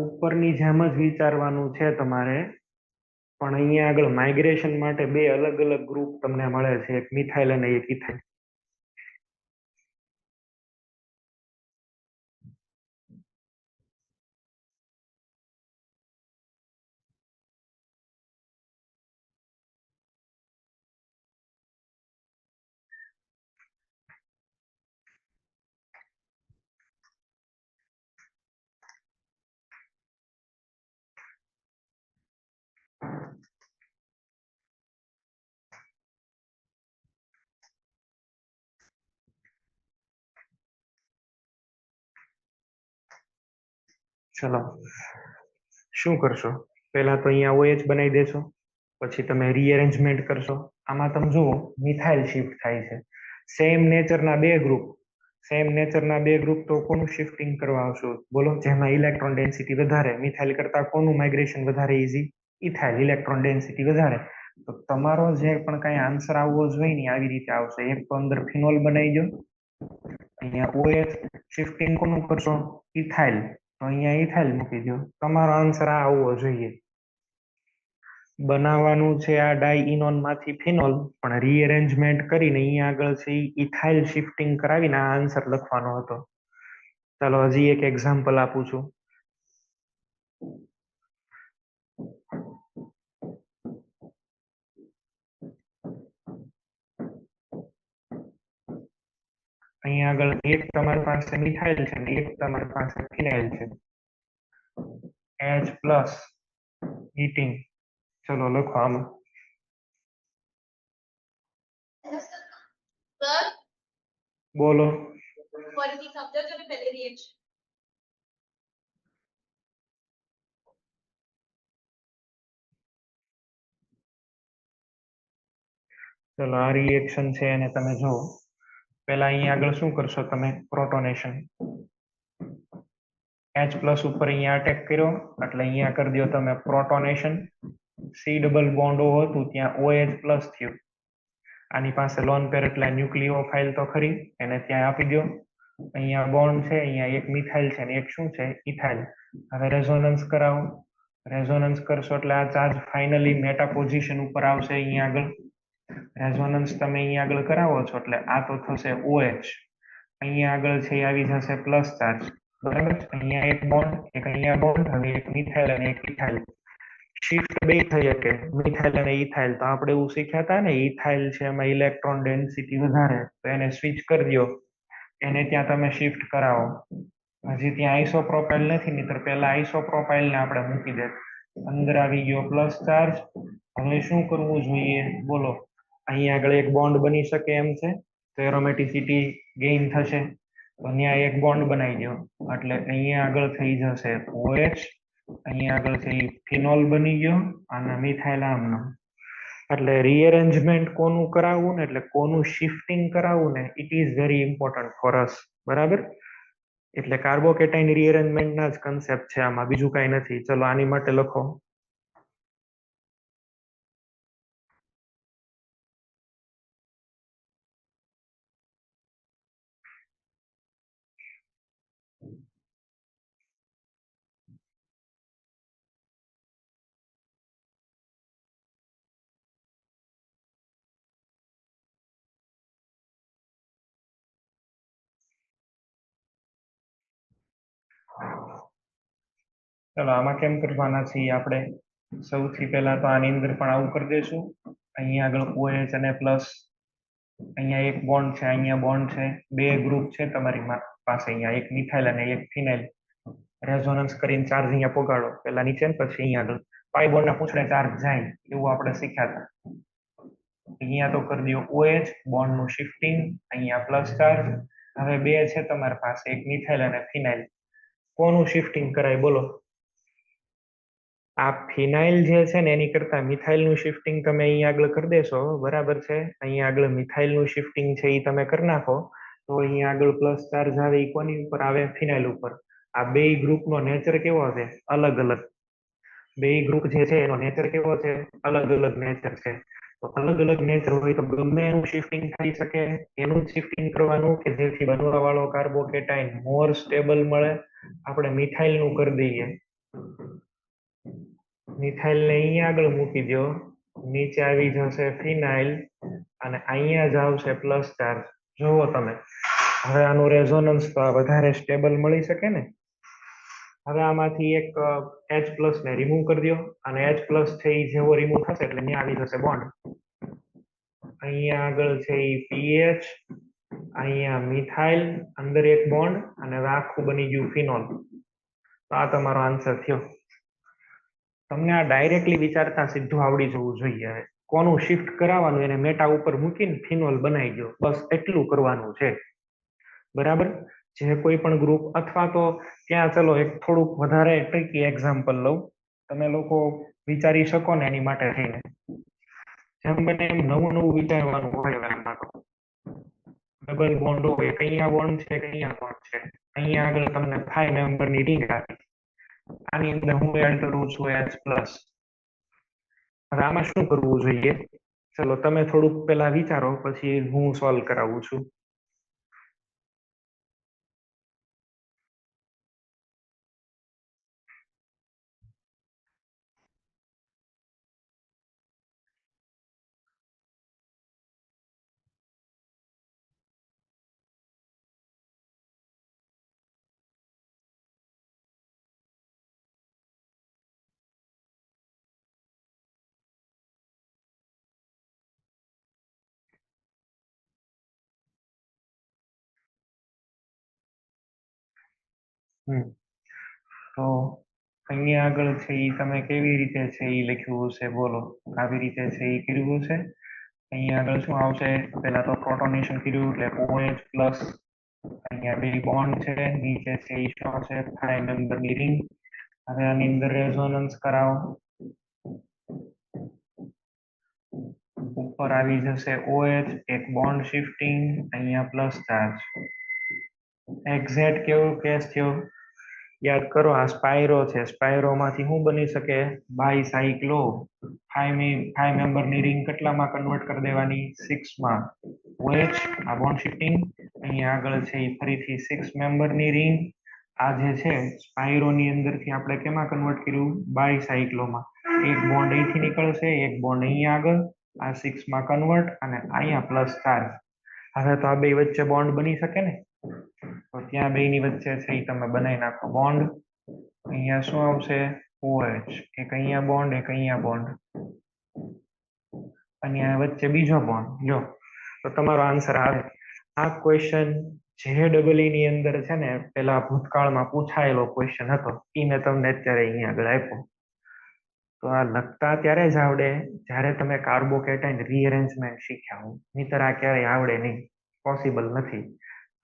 ઉપરની જેમ જ વિચારવાનું છે તમારે, પણ અહીંયા આગળ માઇગ્રેશન માટે બે અલગ અલગ ગ્રુપ તમને મળે છે, એક મિથાઇલ અને એક ઇથાઇલ. ચલો, શું કરશો? પહેલા તો અહીંયા OH બનાવી દેશો, પછી તમે રીઅરેન્જમેન્ટ કરશો. આમાં તમે જુઓ મિથાઇલ શિફ્ટ થાય છે. સેમ નેચરના બે ગ્રુપ, તો કોનું શિફ્ટિંગ કરવા આવશું? બોલો. જેમાં ઇલેક્ટ્રોન ડેન્સિટી વધારે, મિથાઇલ કરતા કોનું માઇગ્રેશન વધારે ઇઝી? ઇથાઇલ. ઇલેક્ટ્રોન ડેન્સિટી વધારે. તો તમારો જે પણ કઈ આન્સર આવવો જોઈએ ને આવી રીતે આવશે. એક તો અંદર ફિનોલ બનાવી દો, અહીંયા OH શિફ્ટિંગ કોનું કરશો? ઇથાઇલ. તો અહીંયા ઇથાઇલ મૂકી દો. તમારો આન્સર આ આવવો જોઈએ. બનાવવાનું છે આ ડાઇઇનોન માંથી ફિનોલ, પણ રીઅરેન્જમેન્ટ કરીને અહીંયા આગળ છે ઇથાઇલ શિફ્ટિંગ કરાવીને આ આન્સર લખવાનો હતો. ચાલો હજી એક એક્ઝામ્પલ આપું છું. અહીંયા આગળ એક તમારી પાસે મિથાઇલ છે ને એક તમારી પાસે ફિનાઇલ છે. H+ heating. ચલો લખો આમાં. સર બોલો. ફરીથી સમજાવજો ને પહેલી રિએક્શન. ચલો, આ રિએક્શન છે અને તમે જુઓ. પહેલા અહીંયા આગળ શું કરશો તમે? પ્રોટોનેશન. H+ ઉપર અહીંયા અટેક કર્યો એટલે અહીંયા કરી દો તમે પ્રોટોનેશન. C ડબલ બોન્ડ હતું ત્યાં OH+ થયું. આની પાસે લોન પેર એટલે ન્યુક્લિયોફાઇલ તો ખરી, એને ત્યાં આપી દો. અહીંયા બોન્ડ છે, અહીંયા એક મિથાઇલ છે ને એક શું છે? ઇથાઇલ. હવે રેઝોનન્સ કરાવો. રેઝોનન્સ કરશો એટલે આ ચાર્જ ફાઇનલી મેટા પોઝિશન ઉપર આવશે. અહીંયા આગળ રેઝોનન્સ તમે અહીંયા આગળ કરાવો છો એટલે આ તો થશે OH. અહીંયા આગળ છે આવી જશે પ્લસ ચાર્જ, બરાબર. અહીંયા એક બોન્ડ, એક અહીંયા બોન્ડ, હવે એક મિથાઇલ અને એક ઇથાઇલ. શિફ્ટ બે થઈ શકે, મિથાઇલ અને ઇથાઇલ. તો આપણે એવું શીખ્યા હતા ને, ઇથાઇલ છે એમાં ઇલેક્ટ્રોન ડેન્સિટી વધારે, તો એને સ્વિચ કરી દો, એને ત્યાં તમે શિફ્ટ કરાવો. હજી ત્યાં આઇસોપ્રોપાઇલ નથી, નહીતર પહેલા આઇસોપ્રોપાઇલ ને આપણે મૂકી દે. અંદર આવી ગયો પ્લસ ચાર્જ. હવે શું કરવું જોઈએ? બોલો. અહીંયા આગળ એક બોન્ડ બની શકે એમ છે, તો એરોમેટિસિટી ગેઇન થશે. તો અહીંયા એક બોન્ડ બનાવી દો એટલે અહીંયા આગળ થઈ જશે OH. અહીંયા આગળ છે ફિનોલ બની ગયો અને મિથાઇલ આમનો. એટલે રીઅરેન્જમેન્ટ કોનું કરાવવું ને એટલે કોનું શિફ્ટિંગ કરાવવું ને it is very important for us, બરાબર. એટલે કાર્બોકેટાઇન રીઅરેન્જમેન્ટ ના જ કન્સેપ્ટ છે આમાં, બીજું કઈ નથી. ચલો આની માટે લખો ચલો આમાં કેમ કરવાના છીએ આપણે? સૌથી પહેલા તો આની અંદર પણ આવું કરી દઈશું. અહીંયા આગળ OH અને પ્લસ, અહીંયા એક બોન્ડ છે, અહીંયા બોન્ડ છે, બે ગ્રુપ છે તમારી પાસે, અહીંયા એક મિથાઇલ અને એક ફિનાઇલ. રેઝોનન્સ કરીને ચાર્જ અહીંયા પોગાડો, પહેલા નીચે ને પછી અહીંયા આગળ પાઈ બોન્ડના પૂંછડે ચાર્જ જાય એવું આપણે શીખ્યા હતા. અહીંયા તો કરી દો OH બોન્ડનું શિફ્ટિંગ, અહીંયા પ્લસ ચાર્જ. હવે બે છે તમારી પાસે, એક મિથાઇલ અને ફિનાઇલ. કોનું શિફ્ટિંગ કરાય બોલો? આ ફિનાઇલ જે છે ને એની કરતા મિથાઇલનું શિફ્ટિંગ તમે અહીંયા આગળ કરી દેશો, બરાબર છે. અહીંયા આગળ મિથાઇલનું શિફ્ટિંગ છે એ તમે કરી નાખો તો અહીંયા આગળ પ્લસ ચાર્જ આવે એ કોની ઉપર આવે? ફિનાઇલ ઉપર. આ બે ગ્રુપનો નેચર કેવો છે? અલગ અલગ. બે ગ્રુપ જે છે એનો નેચર કેવો છે? અલગ અલગ નેચર છે. તો અલગ અલગ નેચર હોય તો ગમે એનું શિફ્ટિંગ થઈ શકે, એનું શિફ્ટિંગ કરવાનું કે જેથી બનવા વાળો કાર્બોકેટાઇન મોર સ્ટેબલ મળે. આપણે મિથાઇલનું કરી દઈએ. મિથાઇલ ને અહીંયા આગળ મૂકી દો, નીચે આવી જશે ફિનાઇલ અને અહીંયા જ આવશે પ્લસ ચાર્જ. જોવો તમે હવે આનું રેઝોનન્સ તો વધારે સ્ટેબલ મળી શકે ને. હવે આમાંથી એક H+ ને રિમૂવ કરી દો અને H+ છે એ જેવો રિમૂવ થશે એટલે ત્યાં આવી જશે બોન્ડ. અહીંયા આગળ છે એ PH, અહીંયા મિથાઇલ, અંદર એક બોન્ડ અને હવે આખું બની ગયું ફિનોલ. તો આ તમારો આન્સર થયો. તમને આ ડાયરેક્ટલી વિચારતા સીધું આવડી જવું જોઈએ. હવે કોનું શિફ્ટ કરાવવાનું એને મેટા ઉપર મૂકીને ફિનોલ બનાવી દો, બસ એટલું કરવાનું છે, બરાબર. જે કોઈ પણ ગ્રુપ અથવા તો ત્યાં ચલો એક થોડુંક વધારે ટ્રિકી એક્ઝામ્પલ લઉં, તમે લોકો વિચારી શકો ને એની માટે થઈને. જેમ બને એમ નવું નવું વિચારવાનું હોય. એમાં તો ડબલ બોન્ડ હોય, કયા બોન્ડ છે કયા બોન્ડ છે. અહીંયા આગળ તમને 5 મેમ્બરની રિંગ આપી, આની અંદર હું એડ કરું છું H+. હવે આમાં શું કરવું જોઈએ? ચલો તમે થોડુંક પહેલા વિચારો પછી હું સોલ્વ કરાવું છું. તો અહીંયા આગળ છે એ તમે કેવી રીતે છે એ લખ્યું હશે બોલો? આવી રીતે છે એ કર્યું છે. અહીંયા આગળ શું આવશે? પહેલા તો પ્રોટોનેશન કર્યું એટલે OH+, અહીંયા બે બોન્ડ છે, નીચે છે એ શું આવશે? 5 મેમ્બરની રિંગ. હવે આની અંદર રેઝોનન્સ કરાવો, ઉપર આવી જશે OH, એક બોન્ડ શિફ્ટિંગ, અહીંયા પ્લસ ચાર્જ. એક્ઝેક્ટ કેવો કેસ થયો? યાદ કરો, આ સ્પાયરો છે, સ્પાયરોમાંથી શું બની શકે? બાયસાયક્લો. 5 મેમ્બરની રિંગ કેટલામાં કન્વર્ટ કરી દેવાની? 6માં. OH, આ બોન્ડ શિફ્ટિંગ, અહીંયા આગળ છે એ ફરીથી 6 મેમ્બરની રિંગ. આ જે છે સ્પાયરોની અંદરથી આપણે કેમાં કન્વર્ટ કર્યું? બાયસાયક્લોમાં. એક બોન્ડ અહીંથી નીકળશે, એક બોન્ડ અહીંયા આગળ, આ 6માં કન્વર્ટ અને અહીંયા પ્લસ ચાર્જ. હવે તો આ બે વચ્ચે બોન્ડ બની શકે ને, તો ત્યાં બેની વચ્ચે છે એ તમે બનાવી નાખો બોન્ડ. અહીંયા શું આવશે? OH, એક અહીંયા બોન્ડ, એક અહીંયા બોન્ડ, અને વચ્ચે બીજો બોન્ડ. જો તો તમારો આન્સર આવે. આ ક્વેશ્ચન JEE ની અંદર છે ને પેલા ભૂતકાળમાં પૂછાયેલો ક્વેશ્ચન હતો, એ મેં તમને અત્યારે અહીંયા આગળ આપ્યો. તો આ લખતા ત્યારે જ આવડે જ્યારે તમે કાર્બોકેટાઇન રીઅરેન્જમેન્ટ શીખ્યા હો, નહીતર આ ક્યારેય આવડે નહીં, પોસિબલ નથી.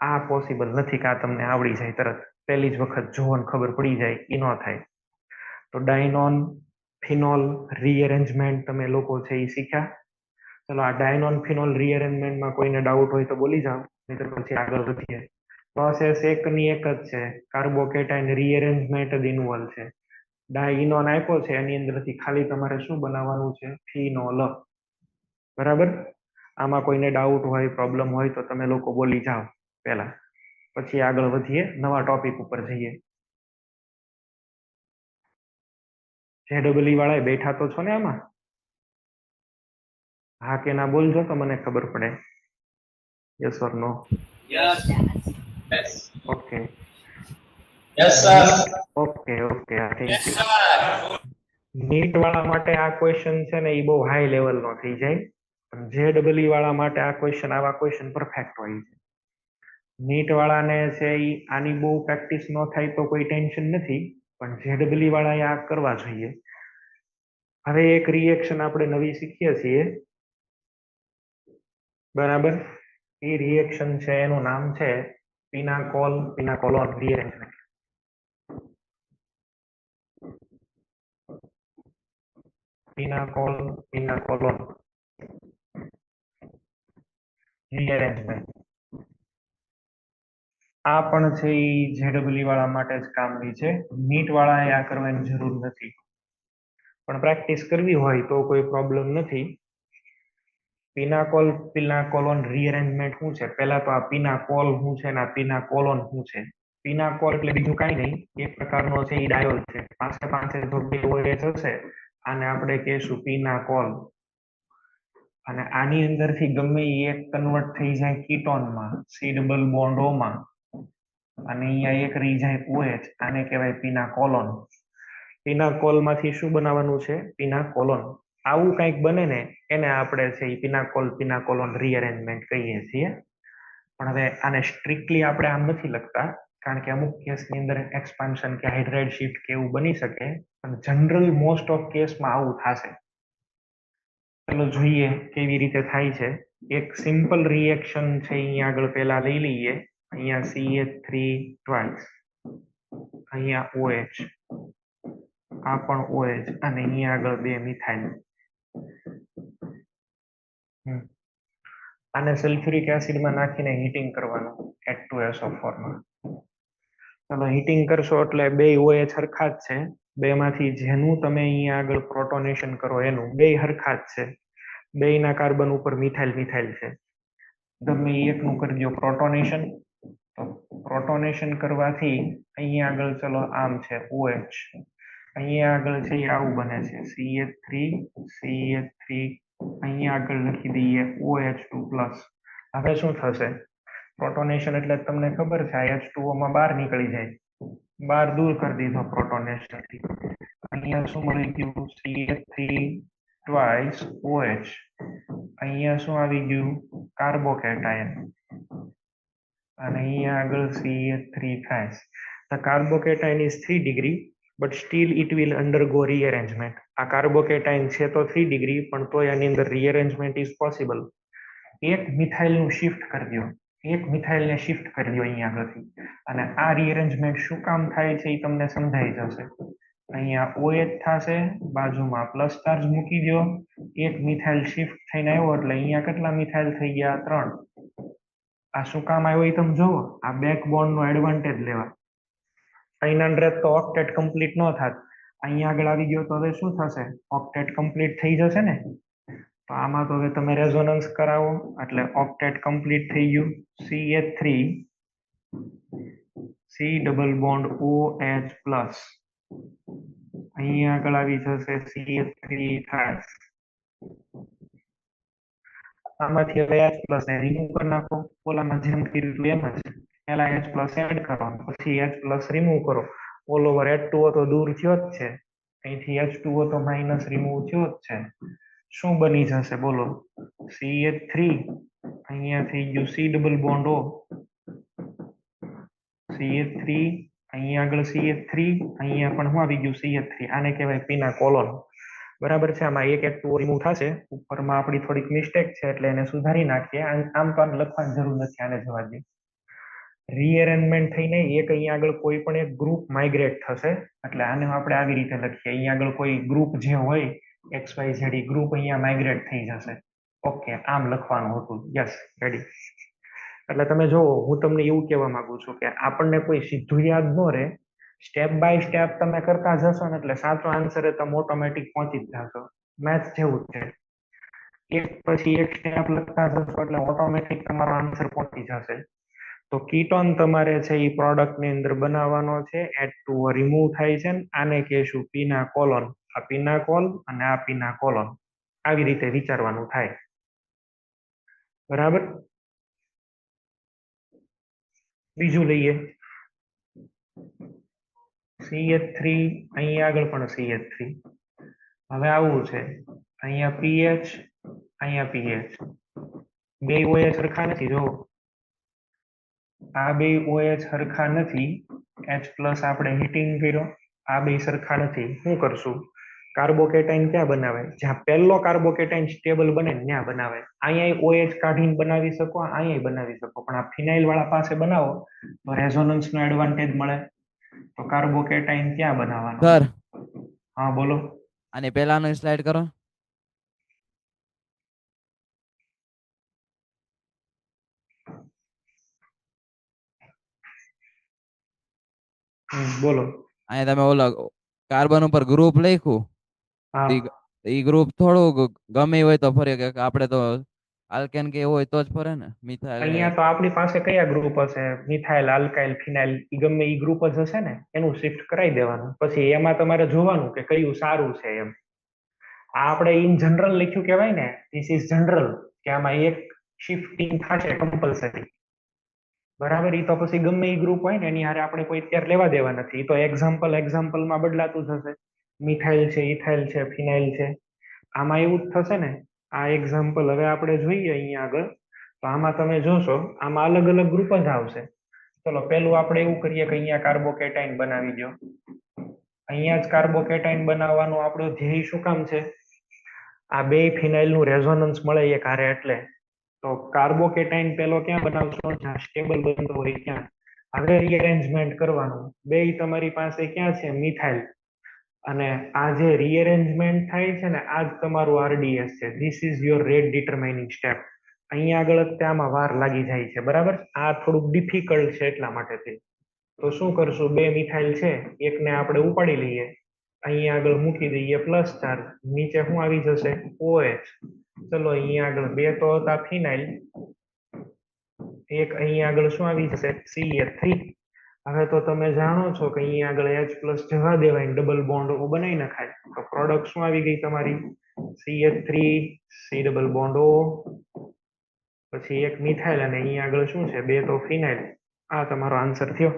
આ પોસિબલ નથી કે આ તમને આવડી જાય તરત પહેલી જ વખત જોવો ને ખબર પડી જાય, એ ન થાય. તો ડાયનોન ફિનોલ રીઅરેન્જમેન્ટ તમે લોકો છે એ શીખ્યા. ચલો આ ડાયનોન ફિનોલ રીઅરેન્જમેન્ટમાં કોઈને ડાઉટ હોય તો બોલી જાઓ, નહીં તો પછી આગળ વધીએ. પ્રોસેસ એકની એક જ છે, કાર્બોકેટાઇન રીઅરેન્જમેન્ટ જ ઇન્વોલ્વ છે. ડાયઇનોન આપ્યો છે, એની અંદરથી ખાલી તમારે શું બનાવવાનું છે? ફિનોલ. બરાબર. આમાં કોઈને ડાઉટ હોય, પ્રોબ્લેમ હોય તો તમે લોકો બોલી જાઓ પહેલા, પછી આગળ વધીએ, નવા ટોપિક ઉપર જઈએ. જેડબલઈ વાળા બેઠા તો છો ને આમાં? હા કે ના બોલજો તો મને ખબર પડે. Yes or no? Yes. Yes. Okay Yes, sir. Okay okay. Thank Yes, you. sir. NEET વાળા માટે આ ક્વેશ્ચન છે ને એ બહુ હાઈ લેવલ નો થઈ જાય, પણ જેડબલઈ વાળા માટે આ ક્વેશ્ચન, આવા ક્વેશ્ચન પરફેક્ટ હોય છે. નીટ વાળાને છે ઈ આની બહુ પ્રેક્ટિસ ન થાય તો કોઈ ટેન્શન નથી, પણ જેડબલઈ વાળાએ આ કરવા જોઈએ. હવે એક રિએક્શન આપણે નવી શીખીએ છીએ, બરાબર. એ રિએક્શન છે એનું નામ છે પિનાકોલોન રીઅરેન્જમેન્ટ. પિનાકોલોન રીઅરેન્જમેન્ટ. આ પણ છે એ જેડબલઈ વાળા માટે જ કામની છે, નીટ વાળાએ આ કરવાની જરૂર નથી, પણ પ્રેક્ટિસ કરવી હોય તો કોઈ પ્રોબ્લેમ નથી. પિનાકોલોન રીઅરેન્જમેન્ટ શું છે? પહેલા તો આ પિનાકોલ શું છે ને આ પિનાકોલોન શું છે? પિનાકોલ એટલે બીજું કાંઈ નહીં, એક પ્રકારનો છે એ ડાયોલ છે. પાસે જો બે OH હશે, આને આપણે કહીશું પિનાકોલ, અને આની અંદરથી ગમે એ એક કન્વર્ટ થઈ જાય કીટોનમાં, C ડબલ બોન્ડ O માં, અને અહીંયા એક રહી જાય OH, આને કહેવાય પિનાકોલોન. પિનાકોલ માંથી શું બનાવવાનું છે? પિનાકોલોન. આવું કંઈક બને ને એને આપણે છે એ પિનાકોલોન રીઅરેન્જમેન્ટ કહીએ છીએ. પણ હવે આને સ્ટ્રિક્ટલી આપણે આમ નથી લખતા, કારણ કે અમુક કેસની અંદર એક્સપાન્શન કે હાઇડ્રાઇડ શિફ્ટ કે એવું બની શકે, પણ જનરલ મોસ્ટ ઓફ કેસમાં આવું થશે. ચલો જોઈએ કેવી રીતે થાય છે. એક સિમ્પલ રિએક્શન છે અહીંયા આગળ પહેલા લઈ લઈએ. અહીંયા CH3 ટ્વાઇસ, અહીંયા OH, આ પણ OH, અને અહીંયા આગળ બે મિથાઇલ. આને સલ્ફ્યુરિક એસિડમાં નાખીને હીટિંગ કરવાનું H2SO4 માં. ચલો હીટિંગ કરશો એટલે બે OH હરખા જ છે, બેમાંથી જેનું તમે અહીંયા આગળ પ્રોટોનેશન કરો એનું બે હરખા જ છે, બેયના કાર્બન ઉપર મિથાઇલ છે. ગમે એકનું કરી દો પ્રોટોનેશન, તો પ્રોટોનેશન કરવાથી અહીંયા આગળ ચલો આમ છે OH, અહીંયા આગળ છે આવું બને છે CH3, અહીંયા આગળ લખી દઈએ OH2+. હવે શું થશે? પ્રોટોનેશન એટલે તમને ખબર છે આ H2O માં બહાર નીકળી જાય, બહાર દૂર કરી દીધો પ્રોટોનેશન થી. અહીંયા શું મળી ગયું? CH3 twice OH. અહીંયા શું આવી ગયું? કાર્બોકેટાયન, અને અહીંયા આગળ CH3 થાય. The carbocation is 3 degree but still it will undergo rearrangement. આ કાર્બોકેટાઇન છે તો 3 ડિગ્રી, પણ તોય આની અંદર રીઅરેન્જમેન્ટ ઇઝ પોસિબલ. એક મિથાઇલનું શિફ્ટ કરી દો, એક મિથાઇલને શિફ્ટ કરી દો અહીંયા આગળથી, અને આ રીઅરેન્જમેન્ટ શું કામ થાય છે એ તમને સમજાઈ જશે. અહીંયા OH થશે, બાજુમાં પ્લસ ચાર્જ મૂકી દો, એક મિથાઇલ શિફ્ટ થઈને આવ્યો એટલે અહીંયા કેટલા મિથાઇલ થઈ ગયા? 3. આ શું કામ આવ્યો એ તમે જુઓ, આ બેકબોન્ડ નો એડવાન્ટેજ લેવા. 900 તો ઓક્ટેટ કમ્પ્લીટ ન થાત, અહીંયા આગળ આવી ગયો તો હવે શું થશે? ઓક્ટેટ કમ્પ્લીટ થઈ જશે ને. તો આમાં તો હવે તમે રેઝોનન્સ કરાવો એટલે ઓક્ટેટ કમ્પ્લીટ થઈ ગયું. CH3 C double bond OH plus, અહીંયા આગળ આવી જશે CH3 થાય. આમાંથી હવે H પ્લસ ને રિમૂવ કરી નાખો, ઓલામાં જેમ કર્યું એમ જ. પહેલા H પ્લસ એડ કરો, પછી H પ્લસ રિમૂવ કરો. ઓલ ઓવર H2O તો દૂર થયો જ છે, અહીંથી H2O તો માઇનસ રિમૂવ થયો જ છે. શું બની જશે બોલો? CH3, અહીંયા થઈ ગયું C double bond O, CH3, અહીંયા આગળ CH3, અહીંયા પણ શું આવી ગયું? CH3. આને કહેવાય પિનાકોલોન. બરાબર છે. આમાં એક H2O રિમૂવ થશે, ઉપરમાં આપણી થોડીક મિસ્ટેક છે એટલે એને સુધારી નાખીએ. આમ તો લખવાની જરૂર નથી, આને જવા દે. રીઅરેન્જમેન્ટ થઈને એક અહીંયા આગળ કોઈ પણ એક ગ્રુપ માઇગ્રેટ થશે, એટલે આને આપણે આવી રીતે લખીએ. અહીંયા આગળ કોઈ ગ્રુપ જે હોય XYZ ગ્રુપ અહીંયા માઇગ્રેટ થઈ જશે. ઓકે, આમ લખવાનું હતું. Yes, ready. એટલે તમે જુઓ, હું તમને એવું કહેવા માંગુ છું કે આપણને કોઈ સીધું યાદ ન રહે. સ્ટેપ બાય સ્ટેપ તમે કરતા જશો ને એટલે સાચો આન્સર તમે ઓટોમેટિક પહોંચી જ જશો. મેથ્સ જેવું જ છે. એક પછી એક સ્ટેપ લખતા જશો એટલે ઓટોમેટિક તમારો આન્સર પહોંચી જશે. તો કીટોન તમારે છે એ પ્રોડક્ટ ની અંદર બનાવવાનો છે. H2O રિમૂવ થાય છે. આને કહેશું પીના કોલોન. આ પીના કોલ અને આ પીના કોલોન. આવી રીતે વિચારવાનું થાય. બરાબર. બીજું લઈએ CH3. અહીંયા આગળ પણ CH3. હવે આવું છે, અહીંયા PH, અહીંયા PH. બે OH સરખા નથી. જો આ બે OH સરખા નથી. H+ આપણે હીટિંગ કર્યો. આ બે સરખા નથી. શું કરશું? કાર્બોકેટાઇન ક્યાં બનાવે? જ્યાં પહેલો કાર્બોકેટાઇન સ્ટેબલ બને ત્યાં બનાવે. અહીંયા OH કાઢીને બનાવી શકો, અહીંયા બનાવી શકો, પણ આ ફિનાઇલ વાળા પાસે બનાવો તો રેઝોનન્સ નો એડવાન્ટેજ મળે. તો કાર્બોકેટાઇન ક્યાં બનાવવાનો? સર હા બોલો. આની પહેલાનો સ્લાઇડ કરો. બોલો. અહીંયા તમે ઓલા કાર્બન ઉપર ગ્રુપ લખ્યું. હા, ઈ ગ્રુપ થોડું ગમે હોય તો ફરે કે આપણે તો આલ્કેન કે હોય તો જ ફરે ને. મિથાઇલ અહીંયા તો આપણી પાસે કયા ગ્રુપ હશે? મિથાઇલ, આલ્કાઇલ, ફિનાઇલ, ગમે ઈ ગ્રુપ જ હશે ને. એનું શિફ્ટ કરાવી દેવાનું. પછી એમાં તમારે જોવાનું કે કયું સારું છે એમ. આ આપણે ઇન જનરલ લખ્યું કહેવાય ને. ધીસ ઇઝ જનરલ, કે આમાં એક શિફ્ટિંગ થશે કમ્પલસરી. બરાબર. ઈ તો પછી ગમે ઈ ગ્રુપ હોય ને એની હારે આપણે કોઈ અત્યારે લેવા દેવા નથી. ઈ તો એક્ઝામ્પલમાં બદલાતું થશે. મિથાઇલ છે, ઇથાઇલ છે, ફિનાઇલ છે. આમાં એવું જ થશે ને. આ એક્ઝામ્પલ હવે આપણે જોઈએ અહીંયા આગળ. તો આમાં તમે જોશો, આમાં અલગ અલગ ગ્રુપ જ આવશે. ચલો પેલું આપણે એવું કરીએ કે અહીંયા કાર્બોકેટાઇન બનાવી દો. અહીંયા જ કાર્બોકેટાઇન બનાવવાનું આપણું ધ્યેય શું કામ છે? આ બે ફિનાઇલ નું રેઝોનન્સ મળે એક હારે. એટલે તો કાર્બોકેટાઇન પેલો ક્યાં બનાવશો? જ્યાં સ્ટેબલ બનતો હોય ત્યાં. હવે રીઅરેન્જમેન્ટ કરવાનું. બે તમારી પાસે ક્યાં છે? મિથાઇલ. અને આ જે રીઅરેન્જમેન્ટ થાય છે ને, આ જ તમારું RDS છે. This is your rate determining step. અહીંયા આગળ આમાં વાર લાગી જાય છે. બરાબર. આ થોડુંક ડિફિકલ્ટ છે એટલા માટે. તો શું કરશું? બે મિથાઇલ છે, એકને આપણે ઉપાડી લઈએ, અહીંયા આગળ મૂકી દઈએ પ્લસ ચાર્જ. નીચે શું આવી જશે? OH. ચલો અહીંયા આગળ બે તો હતા ફિનાઇલ, એક અહીંયા આગળ શું આવી જશે? CH3. હવે તો તમે જાણો છો કે અહીંયા આગળ H+ જવા દેવાય, ડબલ બોન્ડ બનાવી નખાય. તો પ્રોડક્ટ શું આવી ગઈ તમારી? CH3 C double bond O. પછી એક મિથાઇલ અને અહીંયા આગળ શું છે? બે તો ફિનાઇલ. આ તમારો આન્સર થયો.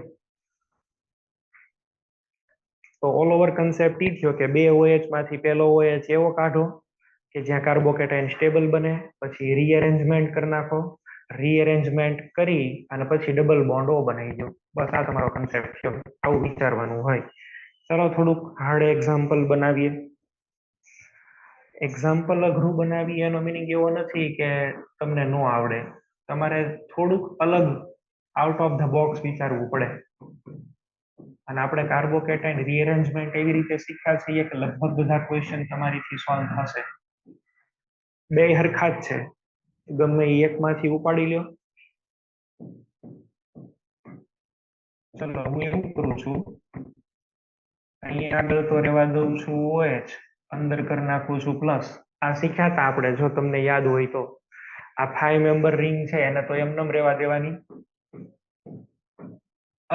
તો ઓલ ઓવર કન્સેપ્ટ ઈ થયો કે બે OH માંથી પહેલો OH એવો કાઢો કે જ્યાં કાર્બોકેટાઇન સ્ટેબલ બને. પછી રીઅરેન્જમેન્ટ કરી નાખો. રીઅરેન્જમેન્ટ કરી અને પછી ડબલ બોન્ડ O બનાવી દો. બસ આ તમારો કન્સેપ્ટ થયો. આવું વિચારવાનું હોય. ચલો થોડુંક હાર્ડ એક્ઝામ્પલ બનાવીએ. એક્ઝામ્પલ અઘરું બનાવીએ એનો મિનિંગ એવો નથી કે તમને ન આવડે. તમારે થોડુંક અલગ, આઉટ ઓફ ધ બોક્સ વિચારવું પડે. અને આપણે કાર્બોકેટાઇન રીઅરેન્જમેન્ટ એવી રીતે શીખ્યા છીએ કે લગભગ બધા ક્વેશ્ચન તમારીથી સોલ્વ થશે. બે હરખા જ છે. ગમે એ એકમાંથી ઉપાડી લ્યો. ચલો હું એવું કરું છું, અહીંયા આગળ તો રહેવા દઉં છું OH, અંદર કરી નાખું છું પ્લસ. આ શીખ્યા હતા આપણે, જો તમને યાદ હોય તો. આ 5 મેમ્બર રિંગ છે એને તો એમનેમ રહેવા દેવાની.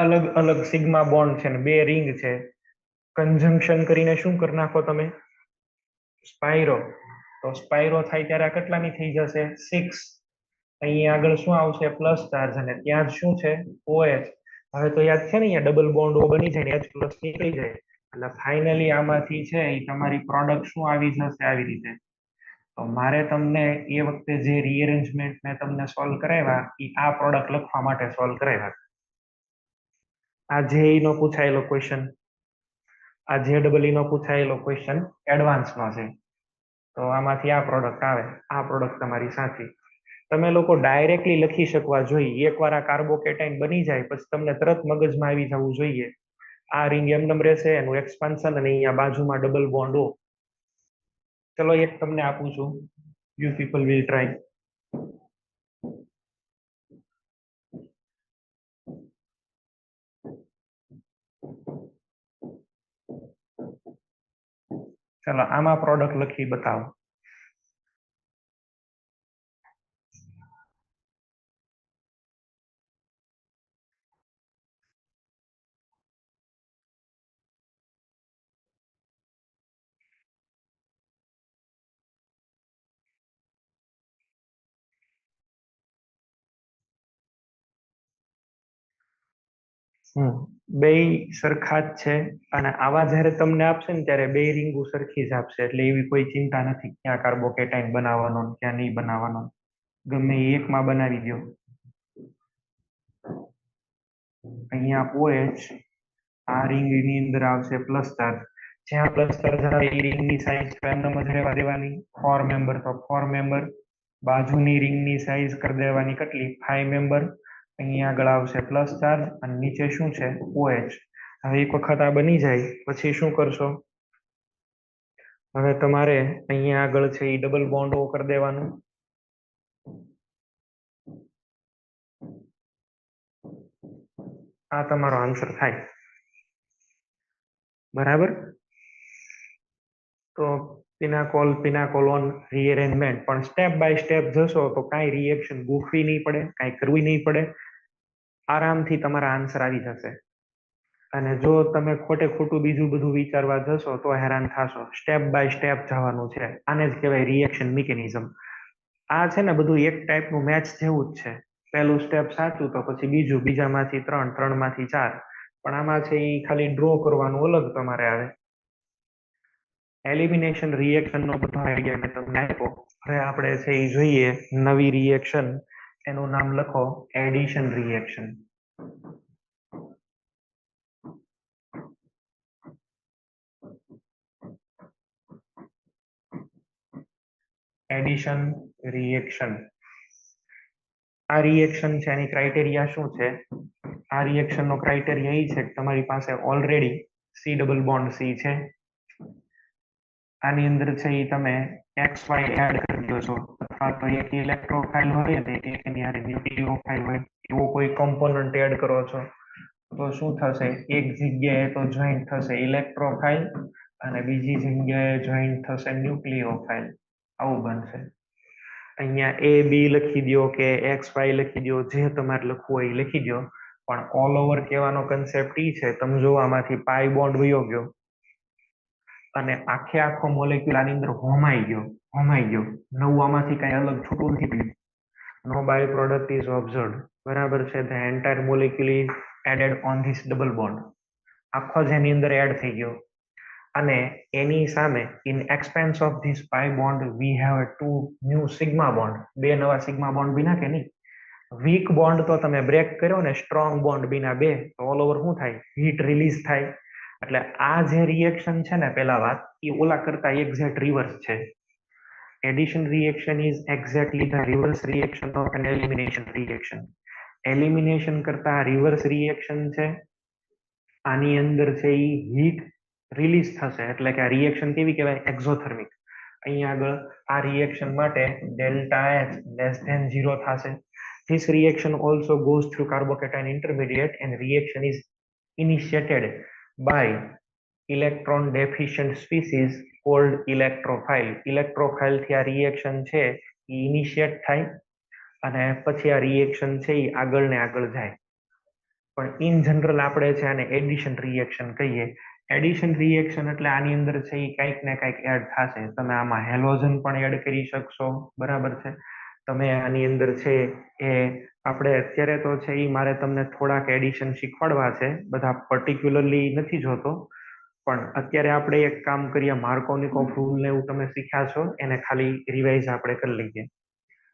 અલગ અલગ સિગ્મા બોન્ડ છે ને બે રિંગ છે. કન્જંક્શન કરીને શું કરી નાખો તમે? સ્પાઇરો. તો સ્પાઇરો થાય ત્યારે આ કેટલાની થઈ જશે? 6. અહીંયા આગળ શું આવશે? Plus charge. અને ત્યાં જ શું છે? OH. હવે તો યાદ છે ને, અહીંયા ડબલ બોન્ડ O બની જાય ને H+ નીકળી જાય. એટલે ફાઇનલી આમાંથી છે એ તમારી પ્રોડક્ટ શું આવી જશે? આવી રીતે. તો મારે તમને એ વખતે જે રીઅરેન્જમેન્ટ મેં તમને સોલ્વ કરાવ્યા એ આ પ્રોડક્ટ લખવા માટે સોલ્વ કરાવ્યા. આ JEE નો પૂછાયેલો ક્વેશ્ચન, આ JEE નો પૂછાયેલો ક્વેશ્ચન એડવાન્સનો છે. તો આમાંથી આ પ્રોડક્ટ આવે. આ પ્રોડક્ટ તમારી સાચી. તમે લોકો ડાયરેક્ટલી લખી શકવા જોઈએ. એકવાર આ કાર્બોકેટાઇન બની જાય પછી તમને તરત મગજમાં આવી જવું જોઈએ. આ રિંગ એમનેમ રહેશે, એનું એક્સપાન્શન, અને અહીંયા બાજુમાં ડબલ બોન્ડ O. ચલો એક તમને આપું છું. You people will try. ચલો આમાં પ્રોડક્ટ લખી બતાવો. બે સરખા જ છે અને આવા જ્યારે તમને આપશે ને ત્યારે બે રીંગુ સરખી જ આપશે, એટલે એવી કોઈ ચિંતા નથી ક્યાં કાર્બોકેટાઇન બનાવવાનો ને ક્યાં નહીં બનાવવાનો. ગમે એ એકમાં બનાવી દો. અહીંયા OH આ રિંગ ની અંદર આવશે પ્લસ ચાર્જ. જ્યાં પ્લસ ચાર્જ આવે એ રિંગની સાઈઝ રેન્ડમ જ રહેવા દેવાની. 4 મેમ્બર તો 4 મેમ્બર. બાજુની રિંગની સાઈઝ કરી દેવાની કેટલી? 5 મેમ્બર. અહીંયા આગળ આવશે પ્લસ ચાર્જ અને નીચે શું છે? OH. હવે એક વખત આ બની જાય પછી શું કરશો? હવે તમારે અહીંયા આગળ છે એ ડબલ બોન્ડ કરી દેવાનું. આ તમારો આન્સર થાય. બરાબર. તો પિનાકોલોન રીઅરેન્જમેન્ટ પણ સ્ટેપ બાય સ્ટેપ જશો તો કાંઈ રિએક્શન ગોખવી નહીં પડે, કાંઈ કરવી નહીં પડે, આરામથી તમારા આન્સર આવી જશે. અને જો તમે ખોટે ખોટું બીજું બધું વિચારવા જશો તો હેરાન થશો. સ્ટેપ બાય સ્ટેપ જવાનું છે. આને જ કહેવાય રિએક્શન મિકેનિઝમ. આ છે ને બધું એક ટાઈપનું મેચ જેવું જ છે. પહેલું સ્ટેપ સાચું તો પછી બીજું, બીજામાંથી 3, 3માંથી 4. પણ આમાં છે એ ખાલી ડ્રો કરવાનું અલગ તમારે આવે. એલિમિનેશન રિએક્શન નો બધો આઈડિયા મેં તમને આપ્યો. હવે આપણે છે એ જોઈએ નવી રિએક્શન. એનું નામ લખો એડિશન રિએક્શન. Addition reaction. આ રિએક્શન છે એની ક્રાઇટેરિયા શું છે? આ રિએક્શન નો ક્રાઇટેરિયા એ છે કે તમારી પાસે already C double bond C છે. આની અંદર છે એ તમે XY એડ કરી દો છો, અથવા તો એક ઇલેક્ટ્રોફાઇલ હોય ને એક એની હારે ન્યુક્લિયોફાઇલ હોય એવો કોઈ કમ્પોનન્ટ એડ કરો છો તો શું થશે? એક જગ્યાએ તો જોઈન્ટ થશે ઇલેક્ટ્રોફાઇલ અને બીજી જગ્યાએ જોઈન્ટ થશે ન્યુક્લિયોફાઇલ. આવું બનશે. અહીંયા A B લખી દો કે XY લખી દો, જે તમારે લખવું હોય એ લખી દો. પણ ઓલ ઓવર કહેવાનો કન્સેપ્ટ એ છે, તમે જો આમાંથી પાઈ બોન્ડ વયો ગયો અને આખો મોલેક્યુલ આની અંદર હોમાઈ ગયો. નવું આમાંથી કઈ અલગ છૂટું નથી પડ્યું. No by product is observed. બરાબર છે. The entire molecule is added on this double bond. આખો જ એની અંદર એડ થઈ ગયો. અને એની સામે in expense of this pi bond we have 2 new sigma bond. 2 નવા સિગ્મા બોન્ડ બિના કે નહીં? વીક બોન્ડ તો તમે બ્રેક કર્યો ને, સ્ટ્રોંગ બોન્ડ બિના 2 તો ઓલ ઓવર શું થાય? હીટ રિલીઝ થાય. એટલે આ જે રિએક્શન છે ને, પેલા વાત એ ઓલા કરતા એક્ઝેક્ટ રિવર્સ છે. Addition reaction is exactly the reverse reaction of an elimination reaction. Elimination કરતા રિવર્સ રિએક્શન છે. આની અંદર છે એ હીટ રિલીઝ થશે, એટલે કે આ રિએક્શન કેવી કહેવાય? એક્ઝોથર્મિક. અહીંયા આગળ આ રિએક્શન માટે ડેલ્ટા H લેસ ધેન 0 થશે. This reaction also goes through carbocation intermediate and reaction is initiated by electron deficient species called electrophile. Electrophile થી આ રિએક્શન છે એ ઇનિશિયેટ થાય અને પછી આ રિએક્શન છે એ આગળ ને આગળ જાય. પણ ઇન જનરલ આપણે છે આને એડિશન રિએક્શન કહીએ. એડિશન રિએક્શન એટલે આની અંદર છે એ કંઈક ને કંઈક એડ થશે. તમે આમાં હેલોજન પણ એડ કરી શકશો. બરાબર છે. તમે આની અંદર છે એ આપણે અત્યારે તો છે એ મારે તમને થોડાક એડિશન શીખવાડવા છે, બધા પર્ટિક્યુલરલી નથી જોતો. પણ અત્યારે આપણે એક કામ કરીએ, માર્કોનિકોફ રૂલ ને એવું તમે શીખ્યા છો, એને ખાલી રિવાઇઝ આપણે કરી લઈએ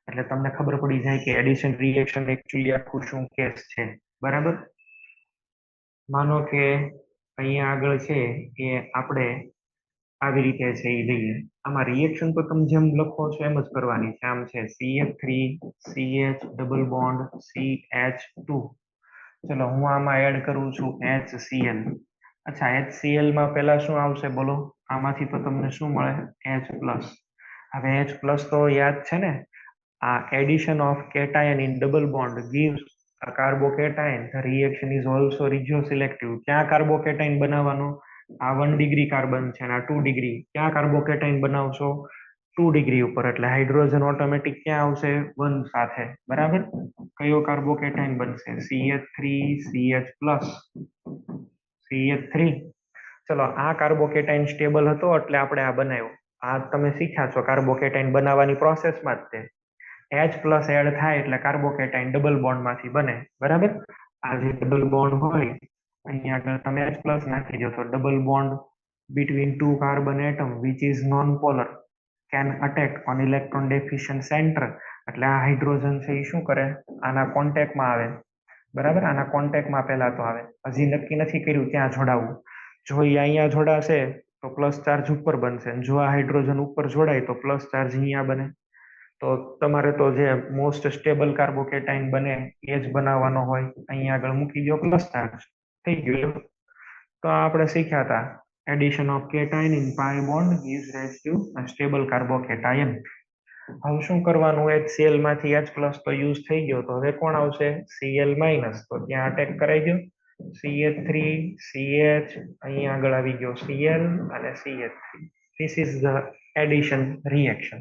એટલે તમને ખબર પડી જાય કે એડિશન રિએક્શન એકચ્યુઅલી આખું શું કેસ છે. બરાબર. માનો કે અહીંયા આગળ છે કે આપણે આવી રીતે છે એ લઈએ. આમાં રિએક્શન તો તમે જેમ લખો છો એમ જ કરવાની છે. આમ છે CH3 CH double bond CH2. ચલો હું આમાં એડ કરું છું HCl. અચ્છા, HCl માં પહેલા શું આવશે બોલો? આમાંથી તો તમને શું મળે? H plus. હવે H+ તો યાદ છે ને, આ addition of cation in double bond gives a carbocation. The reaction is also regioselective. ક્યાં કાર્બોકેટાઇન બનાવવાનો? આ 1 ડિગ્રી કાર્બન છે અને આ 2 ડિગ્રી. ક્યાં કાર્બોકેટાઇન બનાવશો? 2 ડિગ્રી ઉપર, એટલે હાઇડ્રોજન ઓટોમેટિક ક્યાં આવશે? 1 સાથે. બરાબર. કયો કાર્બોકેટાઇન બનશે? CH3 CH+. ચલો, આ કાર્બોકેટાઇન સ્ટેબલ હતો એટલે આપણે આ બનાવ્યો. આ તમે શીખ્યા છો કાર્બોકેટાઇન બનાવવાની પ્રોસેસમાં જ તે H+ એડ થાય એટલે કાર્બોકેટાઇન ડબલ બોન્ડ માંથી બને. બરાબર. આ જે ડબલ બોન્ડ હોય અહીંયા આગળ તમે H+ નાખી દો તો double bond between two carbon atom which is non-polar can attack on electron deficient center. એટલે આ હાઇડ્રોજન છે એ શું કરે? આના કોન્ટેક્ટમાં આવે. બરાબર. આના કોન્ટેક્ટમાં પહેલા તો આવે. હજી નક્કી નથી કર્યું ક્યાં જોડાવવું. જો એ અહીંયા જોડાશે તો પ્લસ ચાર્જ ઉપર બનશે. જો આ હાઇડ્રોજન ઉપર જોડાય તો પ્લસ ચાર્જ અહીંયા બને. તો તમારે તો જે મોસ્ટ સ્ટેબલ કાર્બોકેટાઇન બને એ જ બનાવવાનો હોય. અહીંયા આગળ મૂકી દો પ્લસ ચાર્જ. થઈ ગયું. તો આપણે શીખ્યા હતા addition of cation in pi bond gives rise to a stable carbocation. હવે શું કરવાનું? HCl માંથી H+ તો યુઝ થઈ ગયો, તો હવે કોણ આવશે? Cl-. તો ત્યાં અટેક કરાઈ ગયો. CH3 CH, અહીંયા આગળ આવી ગયો Cl અને CH3. This is the addition reaction.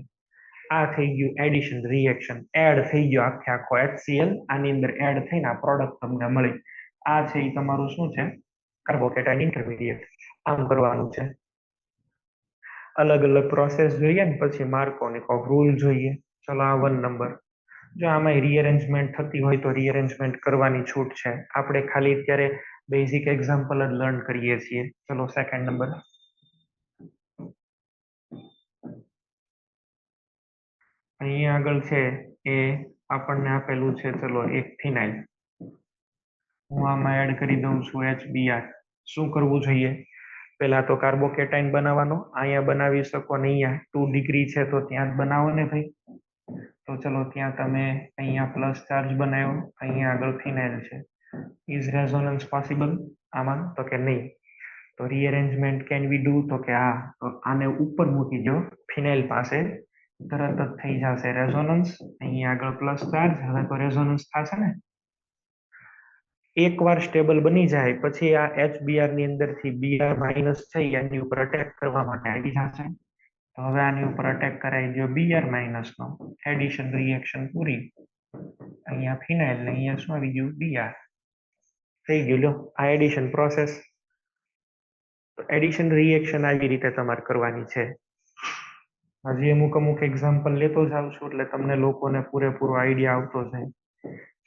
આ થઈ ગયું એડિશન રિએક્શન. એડ થઈ ગયો આખો HCl આની અંદર એડ થઈને આ પ્રોડક્ટ તમને મળી. આ છે એ તમારું શું છે? કાર્બોકેટાઇન ઇન્ટરમીડિયેટ. આમ કરવાનું છે. અલગ અલગ પ્રોસેસ જોઈએ ને પછી માર્કોનિકોવ રૂલ જોઈએ. ચલો, આ 1 નંબર. જો આમાં રીઅરેન્જમેન્ટ થતી હોય તો રીઅરેન્જમેન્ટ કરવાની છૂટ છે. આપણે ખાલી અત્યારે બેઝિક એક્ઝામ્પલ જ લર્ન કરીએ છીએ. ચલો, 2nd નંબર. અહીંયા આગળ છે એ આપણને આપેલું છે. ચલો, એક ફિનાઇલ. હું આમાં એડ કરી દઉં છું HBr. શું કરવું જોઈએ? પહેલા તો કાર્બોકેટાઇન બનાવવાનો. અહીંયા બનાવી શકો ને, અહીંયા 2 ડિગ્રી છે તો ત્યાં જ બનાવો ને ભાઈ. તો ચલો, ત્યાં તમે અહીંયા પ્લસ ચાર્જ બનાવ્યો, અહીંયા આગળ ફિનાઇલ છે. ઇઝ રેઝોનન્સ પોસિબલ આમાં? તો કે નહીં. તો રીઅરેન્જમેન્ટ કેન વી ડુ? તો કે હા. તો આને ઉપર મૂકી દો ફિનાઇલ પાસે, તરત જ થઈ જશે રેઝોનન્સ. અહીંયા આગળ પ્લસ ચાર્જ. હવે તો રેઝોનન્સ થશે ને. એકવાર સ્ટેબલ બની જાય પછી આ HBr ની અંદરથી Br- છે એની ઉપર અટેક કરવા માટે આવી જશે. તો હવે આની ઉપર અટેક કરાવી દો Br- નો. એડિશન રિએક્શન પૂરી. અહીંયા ફિનાઇલ ને અહીંયા શું આવી ગયું? Br. થઈ ગયું. લો, આ એડિશન પ્રોસેસ. એડિશન રિએક્શન આવી રીતે તમારે કરવાની છે. હજી અમુક એક્ઝામ્પલ લેતો જાઉં છું એટલે તમને લોકોને પૂરેપૂરો આઈડિયા આવતો જાય.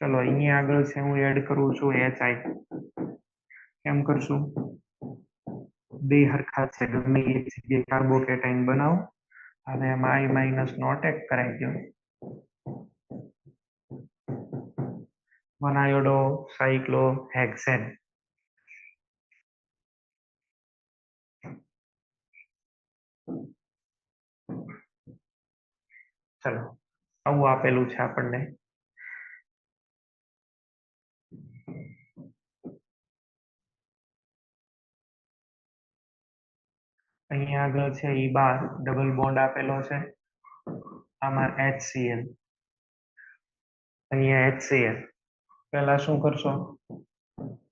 ચલો, અહીંયા આગળ છે હું એડ કરું છું HI. કેમ કરશું? બે હરખા છે, ગમે એ જગ્યાએ કાર્બોકેટાઇન બનાવો. હવે એમાં I- નો અટેક કરાવી દો. 1-iodo cyclohexane. ચલો, આવું આપેલું છે આપણને. અહીંયા આગળ છે એ બાર ડબલ બોન્ડ આપેલો છે. આમાં HCl, અહીંયા HCl. પહેલા શું કરશો?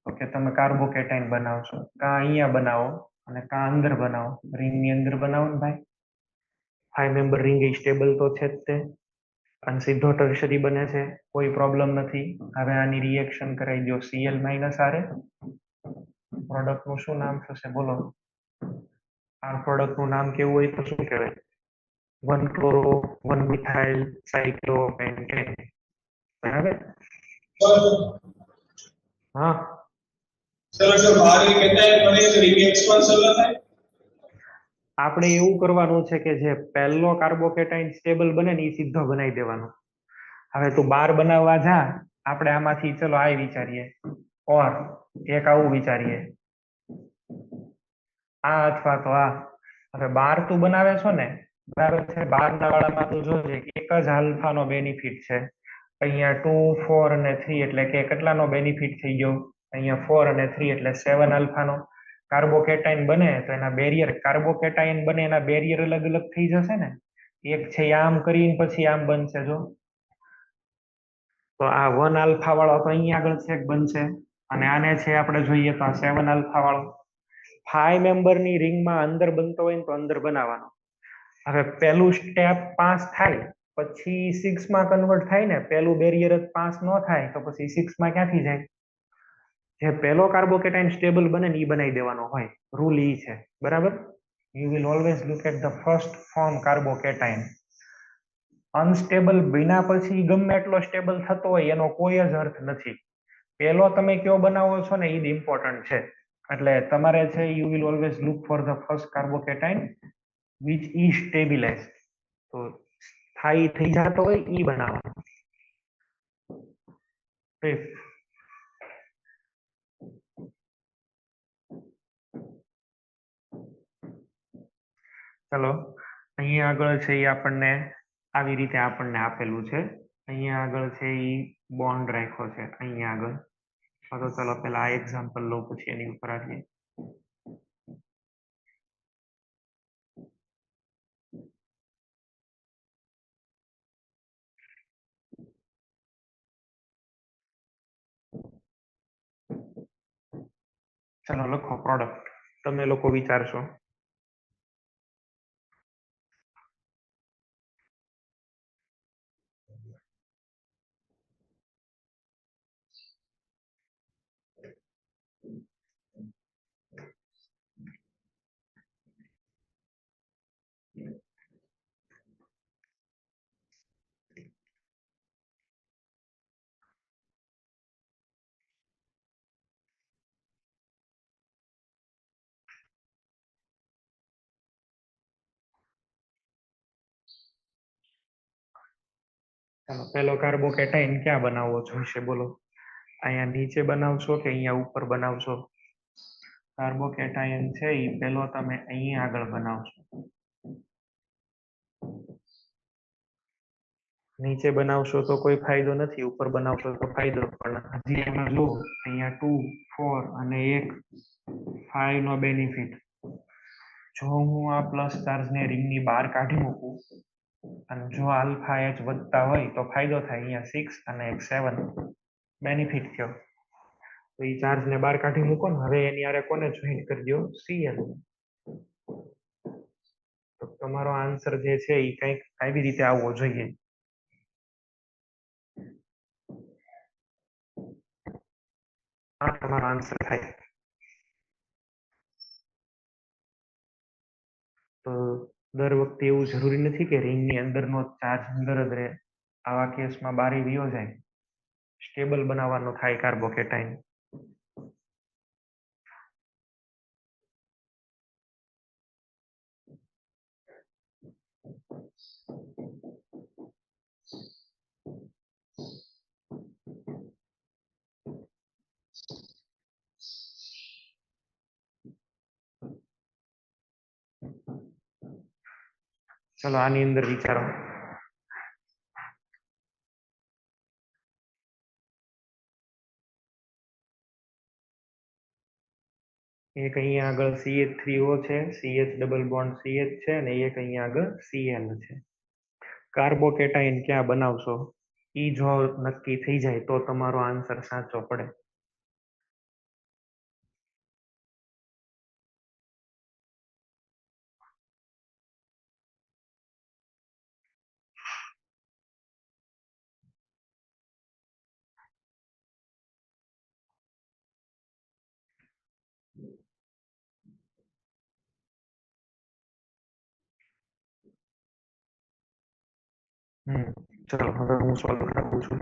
તો કે તમે કાર્બોકેટાઇન બનાવશો. કાં અહીંયા બનાવો અને કાં અંદર બનાવો. રિંગની અંદર બનાવો ને ભાઈ. 5 મેમ્બર રિંગ એ સ્ટેબલ તો છે જ તે. અને સીધો ટર્શરી બને છે, કોઈ પ્રોબ્લેમ નથી. હવે આની રિએક્શન કરાવી દો Cl- આરે. પ્રોડક્ટ નું શું નામ થશે? બોલો. આ પ્રોડક્ટ નું નામ કેવું હોય તો શું કહેવાય? 1-chloro 1-methyl cyclopentane. બરાબર. હા, ચલો સર, બારી કેટાઇન બને તો રિંગ એક્સપાન્શન થાય. આપણે એવું કરવાનું છે કે જે પહેલો કાર્બોકેટાઇન સ્ટેબલ બને ને એ સીધો બનાવી દેવાનો. હવે તું 12 બનાવવા જા, આપણે આમાંથી ચલો આ વિચારીએ, ઓર એક આવું વિચારીએ, આ અથવા તો આ. હવે 12 તું બનાવે છો ને, બરાબર છે. 12 ના વાળામાં તું જોજે એક જ આલ્ફાનો બેનિફિટ છે. અહીંયા 2, 4 અને 3 એટલે કે કેટલાનો બેનિફિટ થઈ ગયો? અહીંયા 4 અને 3 એટલે 7 આલ્ફાનો. કાર્બોકેટાઇન બને તો એના બેરિયર, કાર્બોકેટાઇન બને એના બેરિયર અલગ અલગ થઈ જશે ને. એક છે એ આમ કરીને પછી આમ બનશે જો, તો આ 1 આલ્ફા વાળો તો અહીંયા આગળ છેક બનશે, અને આને છે આપણે જોઈએ તો આ 7 આલ્ફા વાળો. 5 મેમ્બરની રિંગમાં અંદર બનતો હોય ને તો અંદર બનાવવાનો. હવે પહેલું સ્ટેપ પાસ થાય પછી 6 માં કન્વર્ટ થાય ને, પહેલું બેરિયર જ પાસ ન થાય તો પછી 6 માં ક્યાંથી જાય? જે પહેલો કાર્બોકેટાઇન સ્ટેબલ બને ને એ બનાવી દેવાનો હોય, રૂલ ઈ છે, બરાબર. You will always look at the first form carbocation. Unstable બન્યા પછી ગમે એટલો સ્ટેબલ થતો હોય એનો કોઈ જ અર્થ નથી. પહેલો તમે કયો બનાવો છો ને એ જ ઇમ્પોર્ટન્ટ છે. એટલે તમારે છે you will always look for the first કાર્બોકેટાઇન which is stabilise. તો સ્થાયી થઈ જતો હોય ઈ બનાવવાનો. ચલો, અહીંયા આગળ છે એ આપણને આવી રીતે આપણને આપેલું છે. અહીંયા આગળ છે એ બોન્ડ રાખ્યો છે અહીંયા આગળ. તો ચલો પેલા આ એક્ઝામ્પલ લો પછી એની ઉપર આવીએ. ચલો લખો પ્રોડક્ટ, તમે લોકો વિચારશો. ચાલો પેલો કાર્બોકેટાઇન ક્યાં બનાવવો જોઈશે બોલો? અહીંયા નીચે બનાવશો કે અહીંયા ઉપર બનાવશો? કાર્બોકેટાઇન છે એ પેલો તમે અહીંયા આગળ બનાવશો. નીચે બનાવશો તો કોઈ ફાયદો નથી, ઉપર બનાવશો તો ફાયદો. પણ હજી એમાં જો અહીંયા 2 4 અને 1 5 નો બેનિફિટ. જો હું આ પ્લસ ચાર્જને રિંગની બહાર કાઢી મૂકું અને જો આલ્ફા એચ વધતા હોય તો ફાયદો થાય. અહીંયા 6 અને 7 બેનિફિટ થયો. તો એ ચાર્જને બહાર કાઢી મૂકો ને, હવે એની આરે કોને જોઈન્ટ કરી દો? Cl. તો તમારો આન્સર જે છે એ કંઈક આવી રીતે આવવો જોઈએ. આ તમારો આન્સર થાય. તો દર વખતે એવું જરૂરી નથી કે રિંગની અંદરનો ચાર્જ અંદર જ રહે. આવા કેસમાં બારી વિયો જાય. સ્ટેબલ બનાવવાનો થાય કાર્બોકેટાઇન. ચલો આની અંદર વિચારો. એક અહીંયા આગળ CH3O છે, CH ડબલ બોન્ડ CH છે, અને એક અહીંયા આગળ Cl છે. કાર્બોકેટાઇન ક્યાં બનાવશો ઈ જો નક્કી થઈ જાય તો તમારો આન્સર સાચો પડે. ચલો હવે હું સોલ્વ કરાવું છું.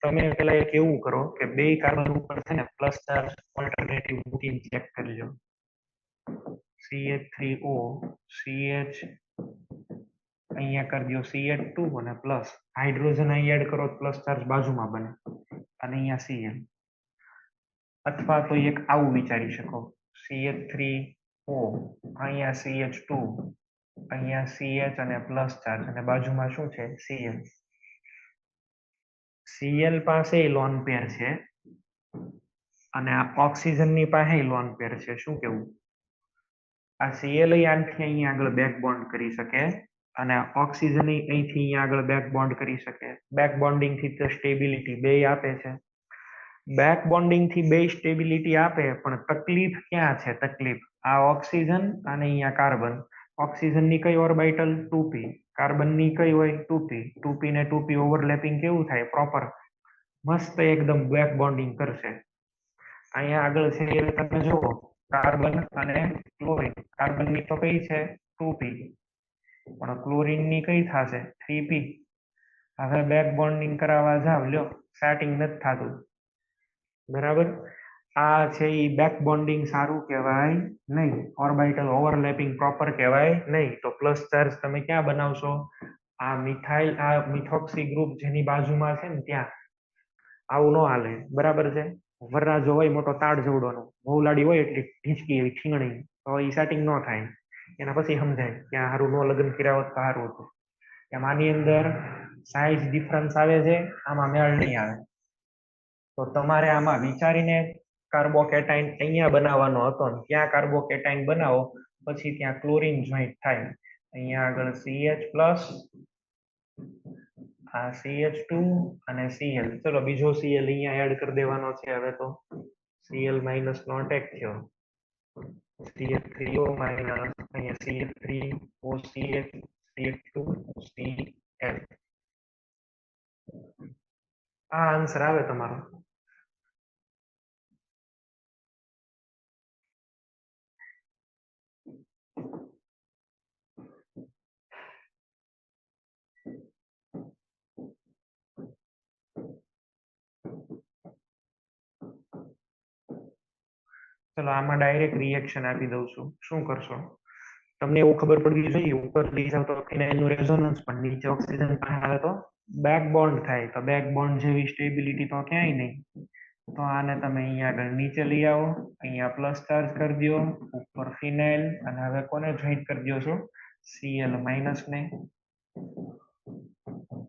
તમે પેલા એક એવું કરો કે બે કાર્બન ઉપર છે ને પ્લસ ચાર્જ ઓલ્ટરનેટિવ મૂકીને ચેક કરી લો. CH3O CH અહીંયા કરી દો CH2 અને પ્લસ હાઇડ્રોજન અહીં એડ કરો પ્લસ ચાર્જ બાજુમાં બને અને અહીંયા Cl. અથવા તો એક આવું વિચારી શકો, CH3O અહીંયા CH2 અહીંયા CH અને પ્લસ ચાર્જ અને બાજુમાં શું છે? Cl. Cl પાસે લોન પેર છે અને આ ઓક્સિજન ની પાસે લોન પેર છે. શું કેવું? આ Cl આનથી અહીંયા આગળ બેક બોન્ડ કરી શકે અને ઓક્સિજન અહીંથી અહીંયા આગળ બેક બોન્ડ કરી શકે. બેક બોન્ડિંગ થી તો સ્ટેબિલિટી બે આપે છે. બેક બોન્ડિંગ થી બે સ્ટેબિલિટી આપે, પણ તકલીફ ક્યાં છે? તકલીફ આ ઓક્સિજન અને અહીંયા કાર્બન. ઓક્સિજન ની કઈ ઓર્બિટલ 2p, કાર્બન ની કઈ હોય 2p. 2p ને 2p ઓવરલેપિંગ કેવું થાય? પ્રોપર મસ્ત એકદમ બેક બોન્ડિંગ કરશે. અહીંયા આગળ છે એ તમે જુઓ, કાર્બન અને ક્લોરીન. કાર્બન ની તો કઈ છે 2p, પણ ક્લોરીન ની કઈ થશે 3p. હવે બેક બોન્ડિંગ કરાવવા જાવ, લ્યો સેટિંગ નથી થતું. બરાબર, આ છે એ બેક બોન્ડિંગ સારું કહેવાય નહીં. ઓર્બિટલ ઓવરલેપિંગ પ્રોપર કહેવાય નહીં. તો પ્લસ ચાર્જ તમે ક્યાં બનાવશો? આ મિથાઇલ, આ મિથોક્સી ગ્રુપ જેની બાજુમાં છે ને ત્યાં. આવું ન હાલે. બરાબર છે, વરરાજો હોય મોટો તાડ જેવડોનો, બહુલાડી હોય એટલી ઢીંચકી એવી ઠીંગણી, તો એ સેટિંગ ન થાય. એના પછી સમજાય કે આ હારું નો લગ્ન કર્યા હોત તો સારું હતું. એમ આની અંદર સાઇઝ ડિફરન્સ આવે છે, આમાં મેળ નહીં આવે. તો તમારે આમાં વિચારીને કાર્બોકેટાઇન અહીંયા બનાવવાનો હતો ને ત્યાં કાર્બોકેટાઇન બનાવો, પછી ત્યાં ક્લોરીન જોઈન્ટ થાય. અહીંયા આગળ CH+, આ CH2 અને Cl. ચલો બીજો Cl અહીંયા એડ કરી દેવાનો છે. હવે તો Cl માઇનસ નો અટેક થયો. CH3O માઇનસ, અહીંયા CH3OCH, CH2Cl. આ આન્સર આવે તમારો. ચલો આમાં ડાયરેક્ટ રિએક્શન આપી દઉં છું. શું કરશો? તમને એવું ખબર પડવી જોઈએ, ઉપર લઈ જાવ તો ફિનાઇલનું રેઝોનન્સ, પણ નીચે ઓક્સિજન પાસે આવે તો બેક બોન્ડ થાય. તો બેક બોન્ડ જેવી સ્ટેબિલિટી તો ક્યાંય નહીં. તો આને તમે અહીંયા આગળ નીચે લઈ આવો, અહીંયા પ્લસ ચાર્જ કરી દો, ઉપર ફિનાઇલ, અને હવે કોને જોઈન્ટ કરી દો છો? Cl માઇનસ ને.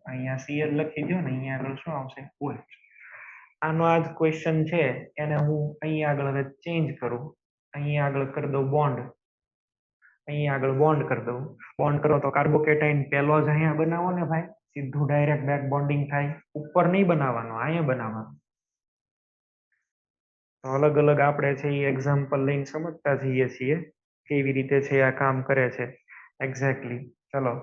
અહીંયા Cl લખી દો ને, અહીંયા આગળ શું આવશે? OH. આનો આ જ ક્વેશ્ચન છે, એને હું અહીંયા આગળ હવે ચેન્જ કરું. અહીંયા આગળ કરી દઉં બોન્ડ, અહીંયા આગળ બોન્ડ કરી દઉં. બોન્ડ કરો તો કાર્બોકેટાઇન પેલો જ અહીંયા બનાવો ને ભાઈ, સીધું ડાયરેક્ટ બેક બોન્ડિંગ થાય. ઉપર નહીં બનાવવાનો, અહીંયા બનાવવાનું. તો અલગ અલગ આપણે છે એ એક્ઝામ્પલ લઈને સમજતા જઈએ છીએ કેવી રીતે છે આ કામ કરે છે એક્ઝેક્ટલી. ચલો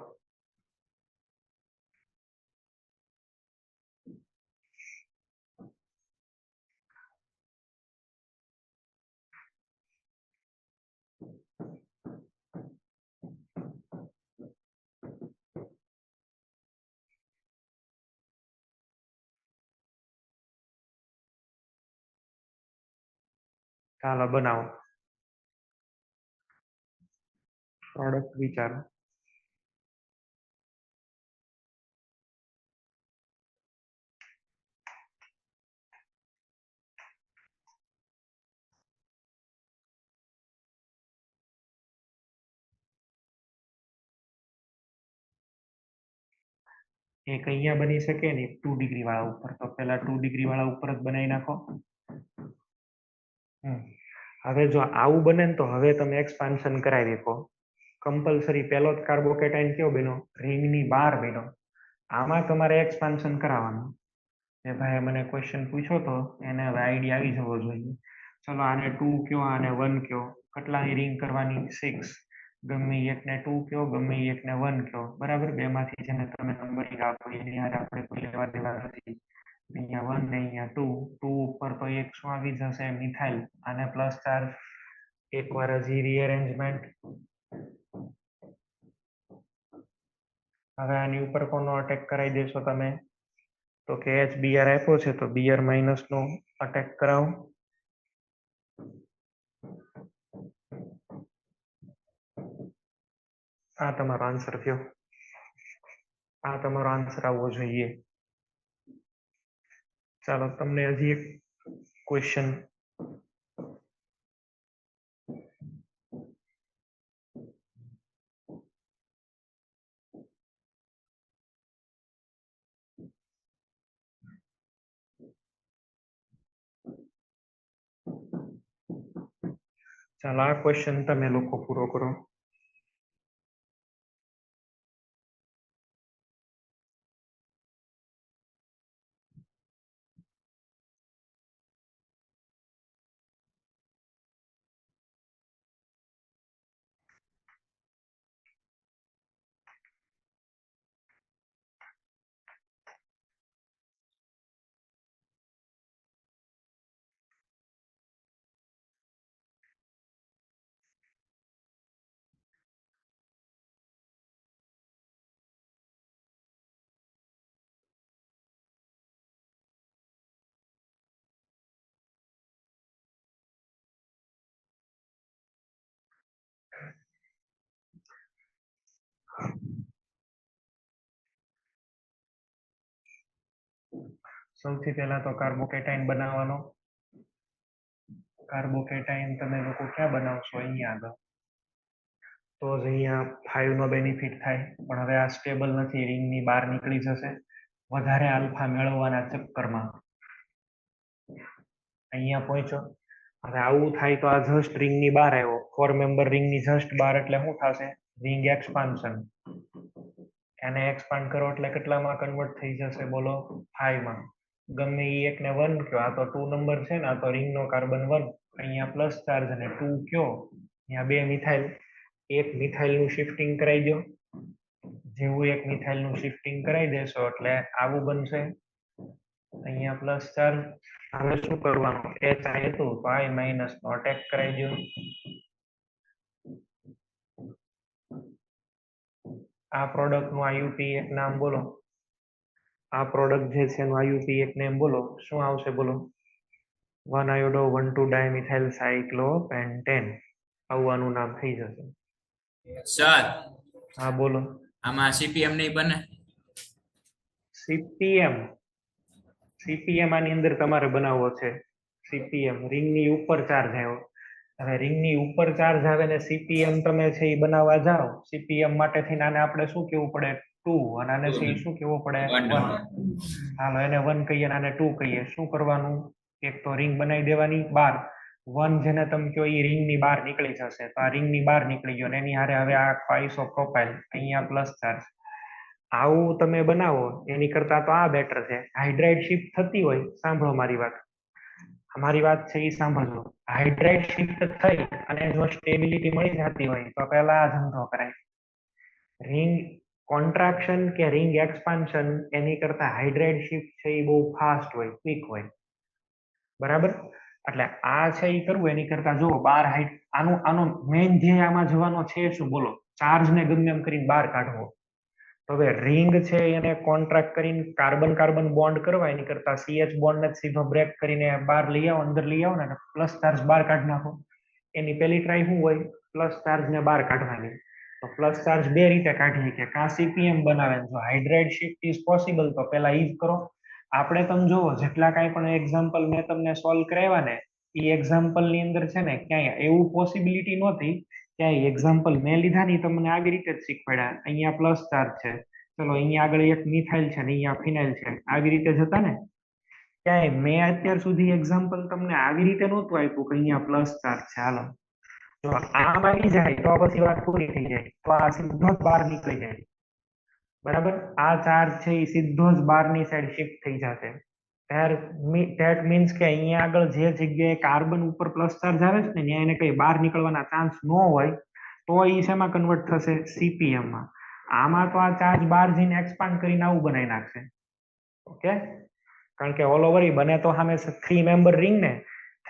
ચાલો બનાવો પ્રોડક્ટ વિચારો. એક અહીંયા બની શકે ને 2 ડિગ્રી વાળા ઉપર, તો પેલા 2 ડિગ્રી વાળા ઉપર જ બનાવી નાખો. હવે જો આવું બને ને તો હવે તમે એક્સપાન્શન કરાવી શકો. કમ્પલસરી પેલો જ કાર્બોકેટાઇન કયો બન્યો? રિંગની બહાર બન્યો. આમાં તમારે એક્સપાન્શન કરાવવાનું. એ ભાઈ મને ક્વેશ્ચન પૂછ્યો તો એને હવે આઈડિયા આવી જવો જોઈએ. ચલો આને 2 કયો, આને 1 કયો. કેટલાની રિંગ કરવાની? 6. ગમે એકને 2 કયો, ગમે એકને 1 કયો. બરાબર, બેમાંથી જેને તમે નંબરિંગ આપો એની હારે આપણે કોઈ લેવા દેવા નથી. અહીંયા 1 ને અહીંયા 2. 2 ઉપર તો એક શું આવી જશે? મિથાઇલ. આને પ્લસ ચાર્જ. એકવાર હજી રીઅરેન્જમેન્ટ. હવે આની ઉપર કોનો અટેક કરાવી દેશો તમે? તો કે HBr આપ્યો છે તો Br માઇનસ નો અટેક કરાવો. આ તમારો આન્સર થયો. આ તમારો આન્સર આવવો જોઈએ. ચાલો તમને હજી એક ક્વેશ્ચન. ચાલો આ ક્વેશ્ચન તમે લોકો પૂરો કરો. સૌથી પહેલા તો કાર્બોકેટાઇન બનાવવાનો. કાર્બોકેટાઇન તમે લોકો ક્યાં બનાવશો? અહીંયા આગળ. તો જ અહીંયા 5 નો બેનિફિટ થાય. પણ હવે આ સ્ટેબલ નથી, રિંગની બહાર નીકળી જશે વધારે આલ્ફા મેળવવાના ચક્કરમાં. અહીંયા પહોંચો. હવે આવું થાય તો આ જસ્ટ રિંગની બહાર આવ્યો. 4 મેમ્બર રિંગની જસ્ટ બહાર એટલે શું થશે? Ring expansion. એને એક્સપાન્ડ કરો એટલે કેટલામાં કન્વર્ટ થઈ જશે? બોલો, 5 માં. ગમે એ એકને 1 કયો, આ તો 2 નંબર છે ને, આ તો રિંગનો કાર્બન 1. અહીંયા પ્લસ ચાર્જ અને 2 કયો, અહીંયા 2 મિથાઇલ. એક મિથાઇલનું શિફ્ટિંગ કરાવી દો. જેવું એક મિથાઇલનું શિફ્ટિંગ કરાવી દેશો એટલે આવું બનશે. અહીંયા પ્લસ ચાર્જ. હવે શું કરવાનું? એચ આ હતું તો I માઇનસ નો અટેક કરાવી દો. આ પ્રોડક્ટ નું આયુપી એક નામ બોલો. આ પ્રોડક્ટ જે છે એનું આયુપી એક નેમ બોલો. શું આવશે? બોલો. 1 આયોડો 1 2 ડાયમિથાઇલ સાયક્લોપેન્ટેન. આવવાનું નામ થઈ જશે. સર હા બોલો. આમાં સીપીએમ નહીં બને? સીપીએમ આની અંદર તમારે બનાવવો છે. સીપીએમ રિંગની ઉપર ચાર્જ આવ્યો. હવે રિંગની ઉપર ચાર્જ આવે ને સીપીએમ તમે છે એ બનાવવા જાઓ. સીપીએમ માટે થઈને આને આપણે શું કેવું પડે? 2. અને આને છે શું કેવું પડે? 1. હાલો એને 1 કહીએ અને આને 2 કહીએ. શું કરવાનું? એક તો રિંગ બનાવી દેવાની બહાર. 1 જેને તમે કહો એ રિંગની બહાર નીકળી જશે. તો આ રિંગની બહાર નીકળી ગયો ને એની હારે હવે આ આઇસોપ્રોપાઇલ અહીંયા પ્લસ ચાર્જ. આવું તમે બનાવો એની કરતા તો આ બેટર છે. હાઇડ્રાઇડ શિફ્ટ થતી હોય, સાંભળો મારી વાત. અમારી વાત છે એ સાંભળજો. હાઇડ્રાઇડ શિફ્ટ થઈ અને જો સ્ટેબિલિટી મળી જતી હોય તો પહેલા આ ધંધો કરાય. રિંગ કોન્ટ્રાક્શન કે રિંગ એક્સપાન્શન એની કરતા હાઇડ્રાઇડ શિફ્ટ છે એ બહુ ફાસ્ટ હોય, ક્વિક હોય. બરાબર? એટલે આ છે એ કરવું એની કરતા જો બહાર હાઈટ આનો મેઇન ધ્યેય આમાં જવાનો છે શું? બોલો. ચાર્જ ને ગમે એમ કરીને બહાર કાઢવો. તો હવે રિંગ છે એને કોન્ટ્રાક્ટ કરીને કાર્બન કાર્બન બોન્ડ કરવા એની કરતા CH બોન્ડ ને સીધો બ્રેક કરીને બહાર લઈ આવો, અંદર લઈ આવો ને પ્લસ ચાર્જ બહાર કાઢી નાખો. એની પેલી ટ્રાય શું હોય? પ્લસ ચાર્જ ને બહાર કાઢવાની. તો પ્લસ ચાર્જ બે રીતે કાઢીએ કે કા સીપીએમ બનાવે. જો હાઇડ્રાઇડ શિફ્ટ ઇઝ પોસિબલ તો પહેલા ઈ જ કરો. આપણે તમે જોવો જેટલા કાંઈ પણ એક્ઝામ્પલ મેં તમને સોલ્વ કરાવ્યા ને એ એક્ઝામ્પલ ની અંદર છે ને ક્યાંય એવું પોસિબિલિટી નહોતી. ક્યાંય એક્ઝામ્પલ મેં લીધા ની તમને આવી રીતે જ શીખવાડ્યા. અહીંયા પ્લસ ચાર્જ છે, ચલો અહીંયા આગળ એક મિથાઇલ છે ને અહીંયા ફિનાઇલ છે, આવી રીતે જતા ને. ક્યાંય મેં અત્યાર સુધી એક્ઝામ્પલ તમને આવી રીતે નહોતું આપ્યું કે અહીંયા પ્લસ ચાર્જ છે. હાલો જો આમ આવી જાય તો પછી વાત પૂરી થઈ જાય. તો આ સીધો જ બહાર નીકળી જાય. બરાબર? આ ચાર્જ છે એ સીધો જ બહારની સાઈડ શિફ્ટ થઈ જશે. ધેટ મીન્સ કે અહીંયા આગળ જે જગ્યાએ કાર્બન ઉપર પ્લસ ચાર્જ આવે છે ને ત્યાં એને કઈ બહાર નીકળવાના ચાન્સ ન હોય તો એ શેમાં કન્વર્ટ થશે? સીપીએમ માં. આમાં તો આ ચાર્જ બહાર જઈને એક્સપાન્ડ કરીને આવું બનાવી નાખશે. ઓકે? કારણ કે ઓલ ઓવર બને તો સામે 3 મેમ્બર રિંગ ને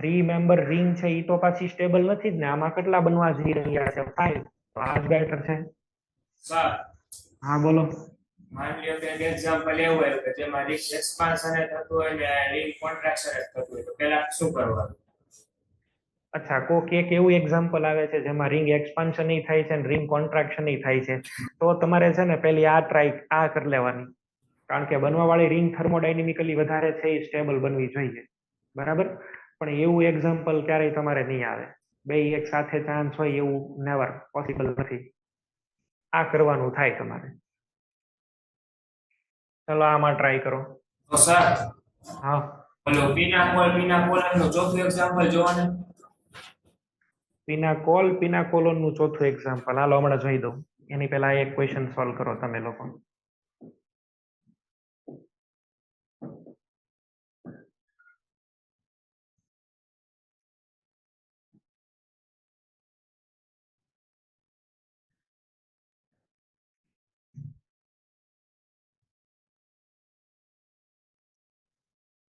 3 મેમ્બર રિંગ છે એ તો પાછી સ્ટેબલ નથી જ ને. આમાં કેટલા બનવા જઈ રહ્યા છે? 5. તો આ જ બેટર છે. સર હા બોલો. માની લ્યો કે એક્ઝામ્પલ એવું હોય કે જેમાં રિંગ એક્સપાન્શન થતું હોય ને રિંગ કોન્ટ્રાક્શન થતું હોય તો પહેલા શું કરવાનું? અચ્છા, કોક એક એવું એક્ઝામ્પલ આવે છે જેમાં રિંગ એક્સપાન્શન થાય છે અને રિંગ કોન્ટ્રાક્શન થાય છે. તો તમારે છે ને પેલી આ ટ્રાય આ કરી લેવાની. કારણ કે બનવાવાળી રિંગ થર્મોડાયનેમિકલી વધારે છે એ સ્ટેબલ બનવી જોઈએ. બરાબર? પણ એવું એક્ઝામ્પલ ક્યારેય તમારે નહીં આવે. બે એક સાથે ચાન્સ હોય એવું નેવર પોસિબલ નથી. આ કરવાનું થાય તમારે. ચલો આમાં ટ્રાય કરો. તો સર હા બોલો, બીના પોલ નું ચોથું એક્ઝામ્પલ જોવાનું. પિનાકોલોન નું ચોથું એક્ઝામ્પલ હાલો હમણાં જોઈ દઉં. એની પહેલા એક ક્વેશ્ચન સોલ્વ કરો તમે લોકો.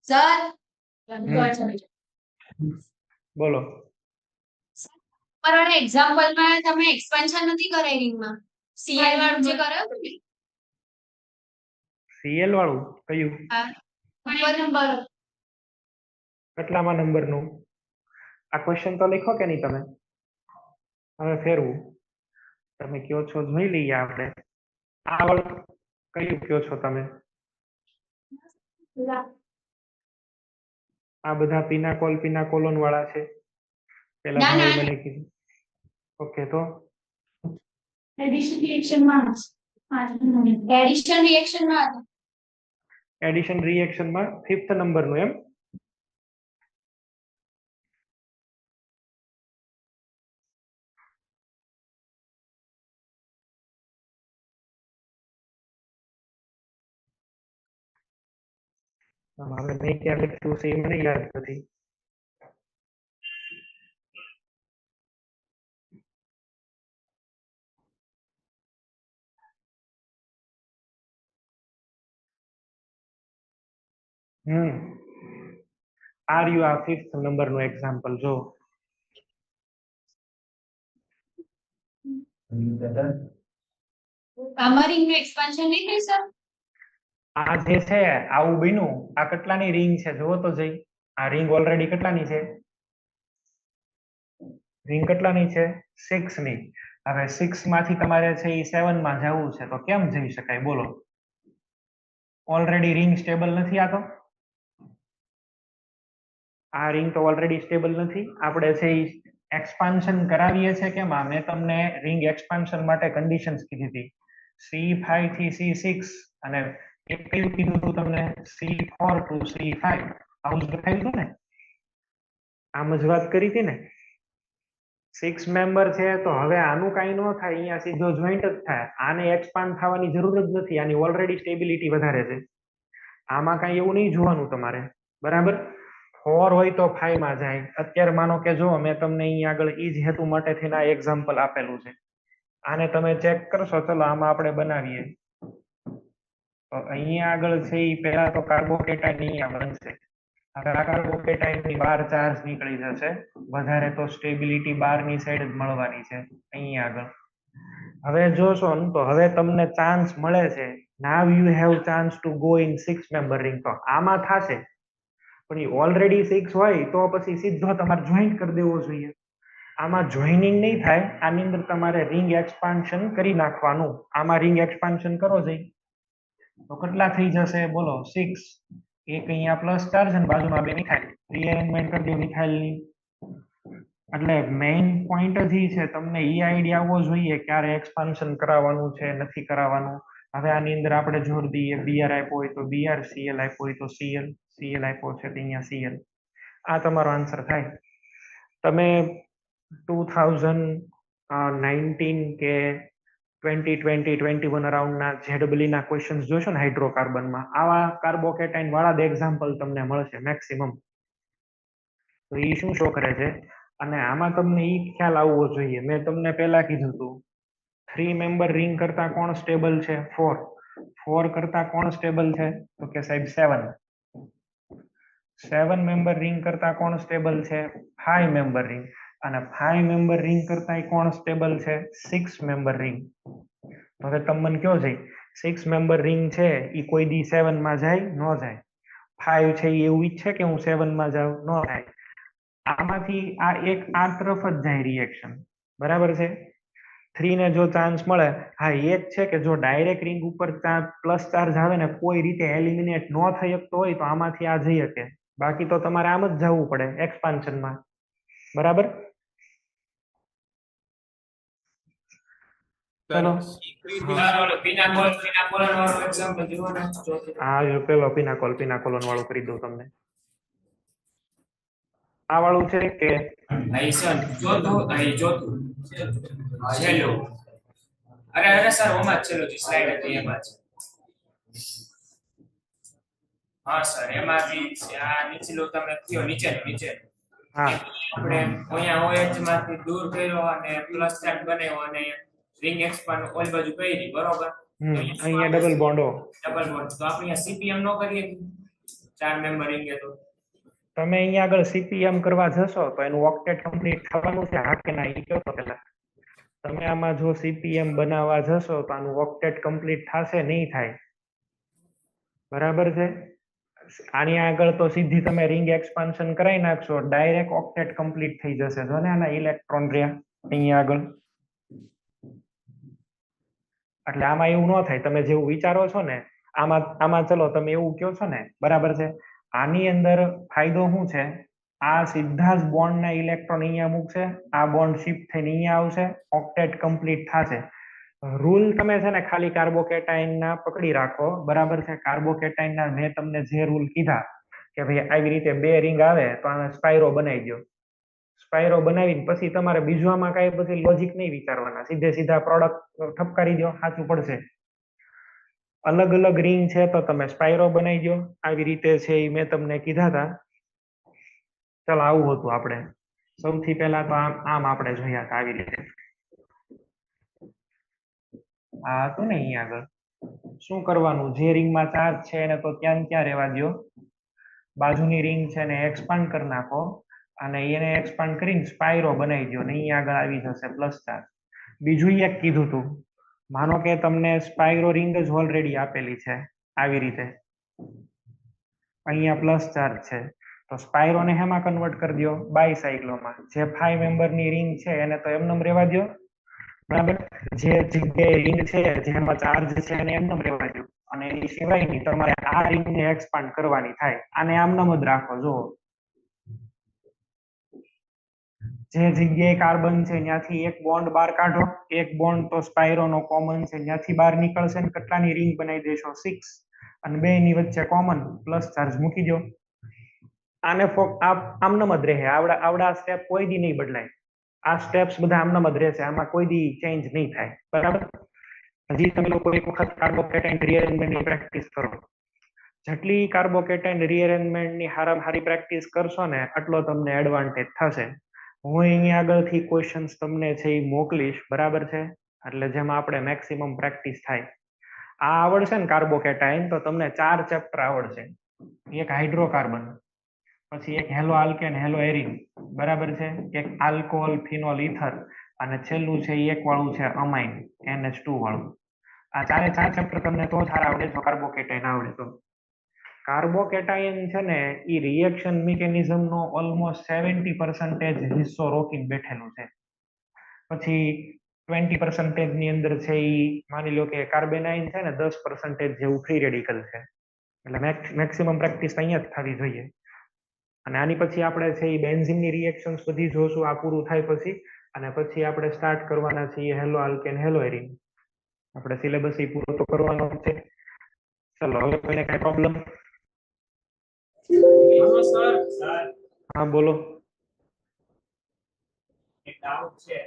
સર બોલો. પર એક્ઝામ્પલ માં તમે એક્સપેન્શન નથી કરાઈ રિંગમાં સીએલ વાળું જે કરાયું ને સીએલ વાળું કયું? નંબર કેટલામાં નંબરનું? આ ક્વેશ્ચન તો લખો કે નહીં તમે? હવે ફેરવું તમે કયો છો જોઈ લઈએ આપણે. આ વાળું કયું કયો છો તમે? આ બધા પિનાકોલોન વાળા છે. પેલા ના, ભાઈ ના. મને કીધું. ઓકે તો એડિશન રિએક્શનમાં ફિફ્થ નંબરનું એમ? હવે મેં ક્યાં લખ્યું છે એ મને યાદ નથી. આર યુ આ ફિફ્થ નંબરનું એક્ઝામ્પલ જો. આમાં રિંગનું એક્સપાન્શન નહીં થઈ સર આ જે છે આવું બન્યું. આ કેટલાની રિંગ છે જુઓ તો જઈ. આ રિંગ ઓલરેડી કેટલાની છે? રિંગ કેટલાની છે? 6 ની. હવે 6 માંથી તમારે છે એ 7 માં જવું છે તો કેમ જઈ શકાય બોલો? ઓલરેડી રિંગ સ્ટેબલ નથી. આ તો આ રિંગ તો ઓલરેડી સ્ટેબલ નથી. આપણે છે એ એક્સપાન્શન કરાવીએ છે કેમાં? મેં તમને રિંગ એક્સપાન્શન માટે કન્ડિશન્સ કીધી હતી. C5 થી C6 અને એક કયું કીધું હતું તમને? C4 to C5. આવું જ લખાયું હતું ને? આમ જ વાત કરી હતી ને? 6 મેમ્બર છે તો હવે આનું કાંઈ ન થાય. અહીંયા સીધો જોઈન્ટ જ થાય. આને એક્સપાન્ડ થવાની જરૂર જ નથી. આની ઓલરેડી સ્ટેબિલિટી વધારે છે. આમાં કાંઈ એવું નહીં જોવાનું તમારે. બરાબર? 4 હોય તો 5 માં જાય. અત્યારે માનો કે જો મેં તમને અહીંયા આગળ ઈ જ હેતુ માટે થઈને આ એક્ઝામ્પલ આપેલું છે. આને તમે ચેક કરશો. ચલો આમાં આપણે બનાવીએ તો અહીંયા આગળ છે એ પહેલા તો કાર્બોકેટાઇન અહીંયા બનશે. અગર આ કાર્બોકેટાઇનની બહાર ચાર્જ નીકળી જશે. વધારે તો સ્ટેબિલિટી બહારની સાઈડ જ મળવાની છે અહીંયા આગળ. હવે જોશો ને તો હવે તમને ચાન્સ મળે છે. Now you have chance to go in 6 member ring. તો આમાં થશે પણ એ ઓલરેડી 6 હોય તો પછી સીધો તમારે જોઈન્ટ કરી દેવો જોઈએ. આમાં જોઈનિંગ નહીં થાય. આની અંદર તમારે રિંગ એક્સપાન્શન કરી નાખવાનું. આમાં રિંગ એક્સપાન્શન કરો જઈ તો કેટલા થઈ જશે બોલો? 6. એક અહીંયા પ્લસ ચાર્જ અને બાજુમાં બે મિથાઇલ. રીઅરેન્જમેન્ટ કરી દો મિથાઇલની. એટલે મેઇન પોઈન્ટ જ ઈ છે તમને ઈ આઈડિયા આવવો જોઈએ ક્યારે એક્સપાન્શન કરાવવાનું છે નથી કરાવવાનું. હવે આની અંદર આપણે જોડ દઈએ. બીઆર આપ્યો હોય તો બીઆર, સીએલ આપ્યો હોય તો સીએલ, સીએલ આપ્યો છે તો અહીંયા સીએલ. આ તમારો આન્સર થાય. તમે 2019 કે 2020-21 અરાઉન્ડના જેડબલી ના ક્વેશ્ચન્સ જોશો ને હાઇડ્રોકાર્બનમાં, આવા કાર્બોકેટાઇન વાળા જ એક્ઝામ્પલ તમને મળશે મેક્સિમમ. તો એ શું શો કરે છે? અને આમાં તમને એ ખ્યાલ આવવો જોઈએ. મેં તમને પહેલા કીધું હતું 3 મેમ્બર રિંગ કરતા કોણ સ્ટેબલ છે? 4. 4 કરતા કોણ સ્ટેબલ છે? તો કે સાહેબ 7. 7 મેમ્બર રિંગ કરતા કોણ સ્ટેબલ છે? 5 મેમ્બર રિંગ. અને 5 મેમ્બર રિંગ કરતા કોણ સ્ટેબલ છે? 6 મેમ્બર રિંગ. હવે તમે મને કયો છે 6 મેમ્બર રિંગ છે એ કોઈ દી 7 માં જાય? ન જાય. 5 છે એ એવું ઈચ્છે કે હું 7 માં જાઉં? ન થાય. આમાંથી આ એક આ તરફ જ જાય રિએક્શન. બરાબર છે? 3 ને જો ચાન્સ મળે, હા એક છે કે જો ડાયરેક્ટ રિંગ ઉપર પ્લસ ચાર્જ આવે ને કોઈ રીતે એલિમિનેટ ન થઈ શકતો હોય તો આમાંથી આ જઈ શકે. બાકી તો તમારે આમ જ જવું પડે એક્સપાન્શનમાં. બરાબર? ચલો હા જો પેલો પિનાકોલોન વાળું કરી દઉં તમને. આ વાળું છે કે અહીં સર ચોથું અહીં ચોથું છેલ્લું અરે સર ઓમાં જ છેલ્લું જે સ્લાઇડ હતી એમાં જ હા સર એમાંથી આ નીચેલું તમે કયો નીચે હા આપણે અહીંયા OH માંથી દૂર કર્યો અને પ્લસ ચાર્જ બનાવ્યો અને રિંગ એક્સપાન્ડ ઓલી બાજુ કરી બરોબર અહીંયા ડબલ બોન્ડો ડબલ બોન્ડ તો આપણે અહીંયા CPM નો કરીએ 4 મેમ્બર રિંગ તો તમે અહીંયા આગળ CPM કરવા જશો તો એનું ઓક્ટેટ કમ્પ્લીટ થવાનું છે હા કે ના એ કહો તો પહેલા તમે આમાં જો CPM બનાવવા જશો તો આનું ઓક્ટેટ કમ્પ્લીટ થશે નહીં થાય બરાબર છે આની આગળ તો સીધી તમે રિંગ એક્સપાન્શન કરાવી નાખશો ડાયરેક્ટ ઓક્ટેટ કમ્પ્લીટ થઈ જશે જો ને આના ઇલેક્ટ્રોન રહ્યા અહીંયા આગળ એટલે આમાં એવું ન થાય તમે જેવું વિચારો છો ને આમાં ચલો તમે એવું કહો છો ને બરાબર છે આની અંદર ફાયદો શું છે આ સીધા જ બોન્ડ ના ઇલેક્ટ્રોન અહીંયા મૂકશે આ બોન્ડ શિફ્ટ થઈને અહીંયા આવશે ઓક્ટેટ કમ્પ્લીટ થશે રૂલ તમે છે ને ખાલી કાર્બોકેટાઇન ના પકડી રાખો બરાબર છે કાર્બોકેટાઇન ના મેં તમને જે રૂલ કીધા કે ભાઈ આવી રીતે બે રિંગ આવે તો આને સ્પાયરો બનાવી દો સ્પાયરો બનાવીને પછી તમારે બીજું આમાં કઈ પછી લોજિક નહીં વિચારવાના સીધા પ્રોડક્ટ ઠપકારી દો સાચું પડશે અલગ અલગ રિંગ છે તો તમે સ્પાયરો બનાવી દો આવી રીતે છે એ મેં તમને કીધા હતા ચાલો આવું હતું આપણે સૌથી પહેલા તો આમ આપણે જોયા હતા આવી રીતે આ હતું ને અહીંયા આગળ શું કરવાનું જે રિંગમાં ચાર્જ છે એને તો ત્યાં રહેવા દો બાજુની રિંગ છે ને એક્સપાન્ડ કરી નાખો અને એને એક્સપાન્ડ કરીને સ્પાયરો બનાવી દો ને અહીંયા આગળ આવી જશે પ્લસ ચાર્જ બીજું એક કીધું હતું માનો કે તમને સ્પાયરો રિંગ જ ઓલરેડી આપેલી છે આવી રીતે અહીંયા પ્લસ ચાર્જ છે તો સ્પાયરોને હેમાં કન્વર્ટ કરી દો બાયસાયક્લોમાં જે 5 મેમ્બરની રિંગ છે એને તો એમનેમ રહેવા દો બરાબર જે જગ્યાએ રિંગ છે જેમાં ચાર્જ છે એને એમનેમ રહેવા દો અને એની સિવાયની તમારે આ રિંગને એક્સપાન્ડ કરવાની થાય આને આમનામ જ રાખો જો જે જગ્યાએ કાર્બન છે ત્યાંથી એક બોન્ડ બહાર કાઢો એક બોન્ડ તો સ્પાયરોનો કોમન છે ત્યાંથી બહાર નીકળશે ને કેટલાની રિંગ બનાવી દેશો 6 અને બે ની વચ્ચે કોમન પ્લસ ચાર્જ મૂકી દો આને આમનામ જ રહે આવડા સ્ટેપ કોઈ દી નહીં બદલાય આ સ્ટેપ્સ બધા આમનામ જ રહેશે આમાં કોઈ દી ચેન્જ નહીં થાય બરાબર હજી તમે લોકો એક વખત કાર્બોકેટાઇન રીઅરેન્જમેન્ટની પ્રેક્ટિસ કરો જેટલી કાર્બોકેટાઇન રીઅરેન્જમેન્ટની હારામાં હારી પ્રેક્ટિસ કરશો ને આટલો તમને એડવાન્ટેજ થશે હું અહીંયા આગળથી ક્વેશ્ચન્સ તમને છે એ મોકલીશ બરાબર છે એટલે જેમાં આપણે મેક્સિમમ પ્રેક્ટિસ થાય આ આવડશે ને કાર્બોકેટાઇન તો તમને 4 ચેપ્ટર આવડશે એક હાઇડ્રોકાર્બન પછી એક હેલો આલ્કેન હેલો એરિન બરાબર છે એક આલ્કોહોલ ફિનોલ ઇથર અને છેલ્લું છે એક વાળું છે અમાઇન NH2 વાળું આ 4 ચેપ્ટર તમને તો સારા આવડે તો કાર્બોકેટાઇન આવડે તો કાર્બોકેટાઇન છે ને એ રિએક્શન મિકેનિઝમ નો ઓલમોસ્ટ 70% હિસ્સો રોકીને બેઠેલું છે પછી 20% ની અંદર છે એ માની લો કે કાર્બેનાઇન છે ને 10% જેવું ફ્રી રેડિકલ છે એટલે મેક્સિમમ પ્રેક્ટિસ અહીંયા જ થવી જોઈએ અને આની પછી આપણે છે એ બેન્ઝીનની રિએક્શન્સ બધી જોશું આ પૂરું થાય પછી અને પછી આપણે સ્ટાર્ટ કરવાના છીએ હેલો આલ્કેન હેલો એરિન આપણે સિલેબસ એ પૂરો તો કરવાનો છે ચલો હવે કોઈને કઈ પ્રોબ્લેમ સર હા બોલો એક ડાઉટ છે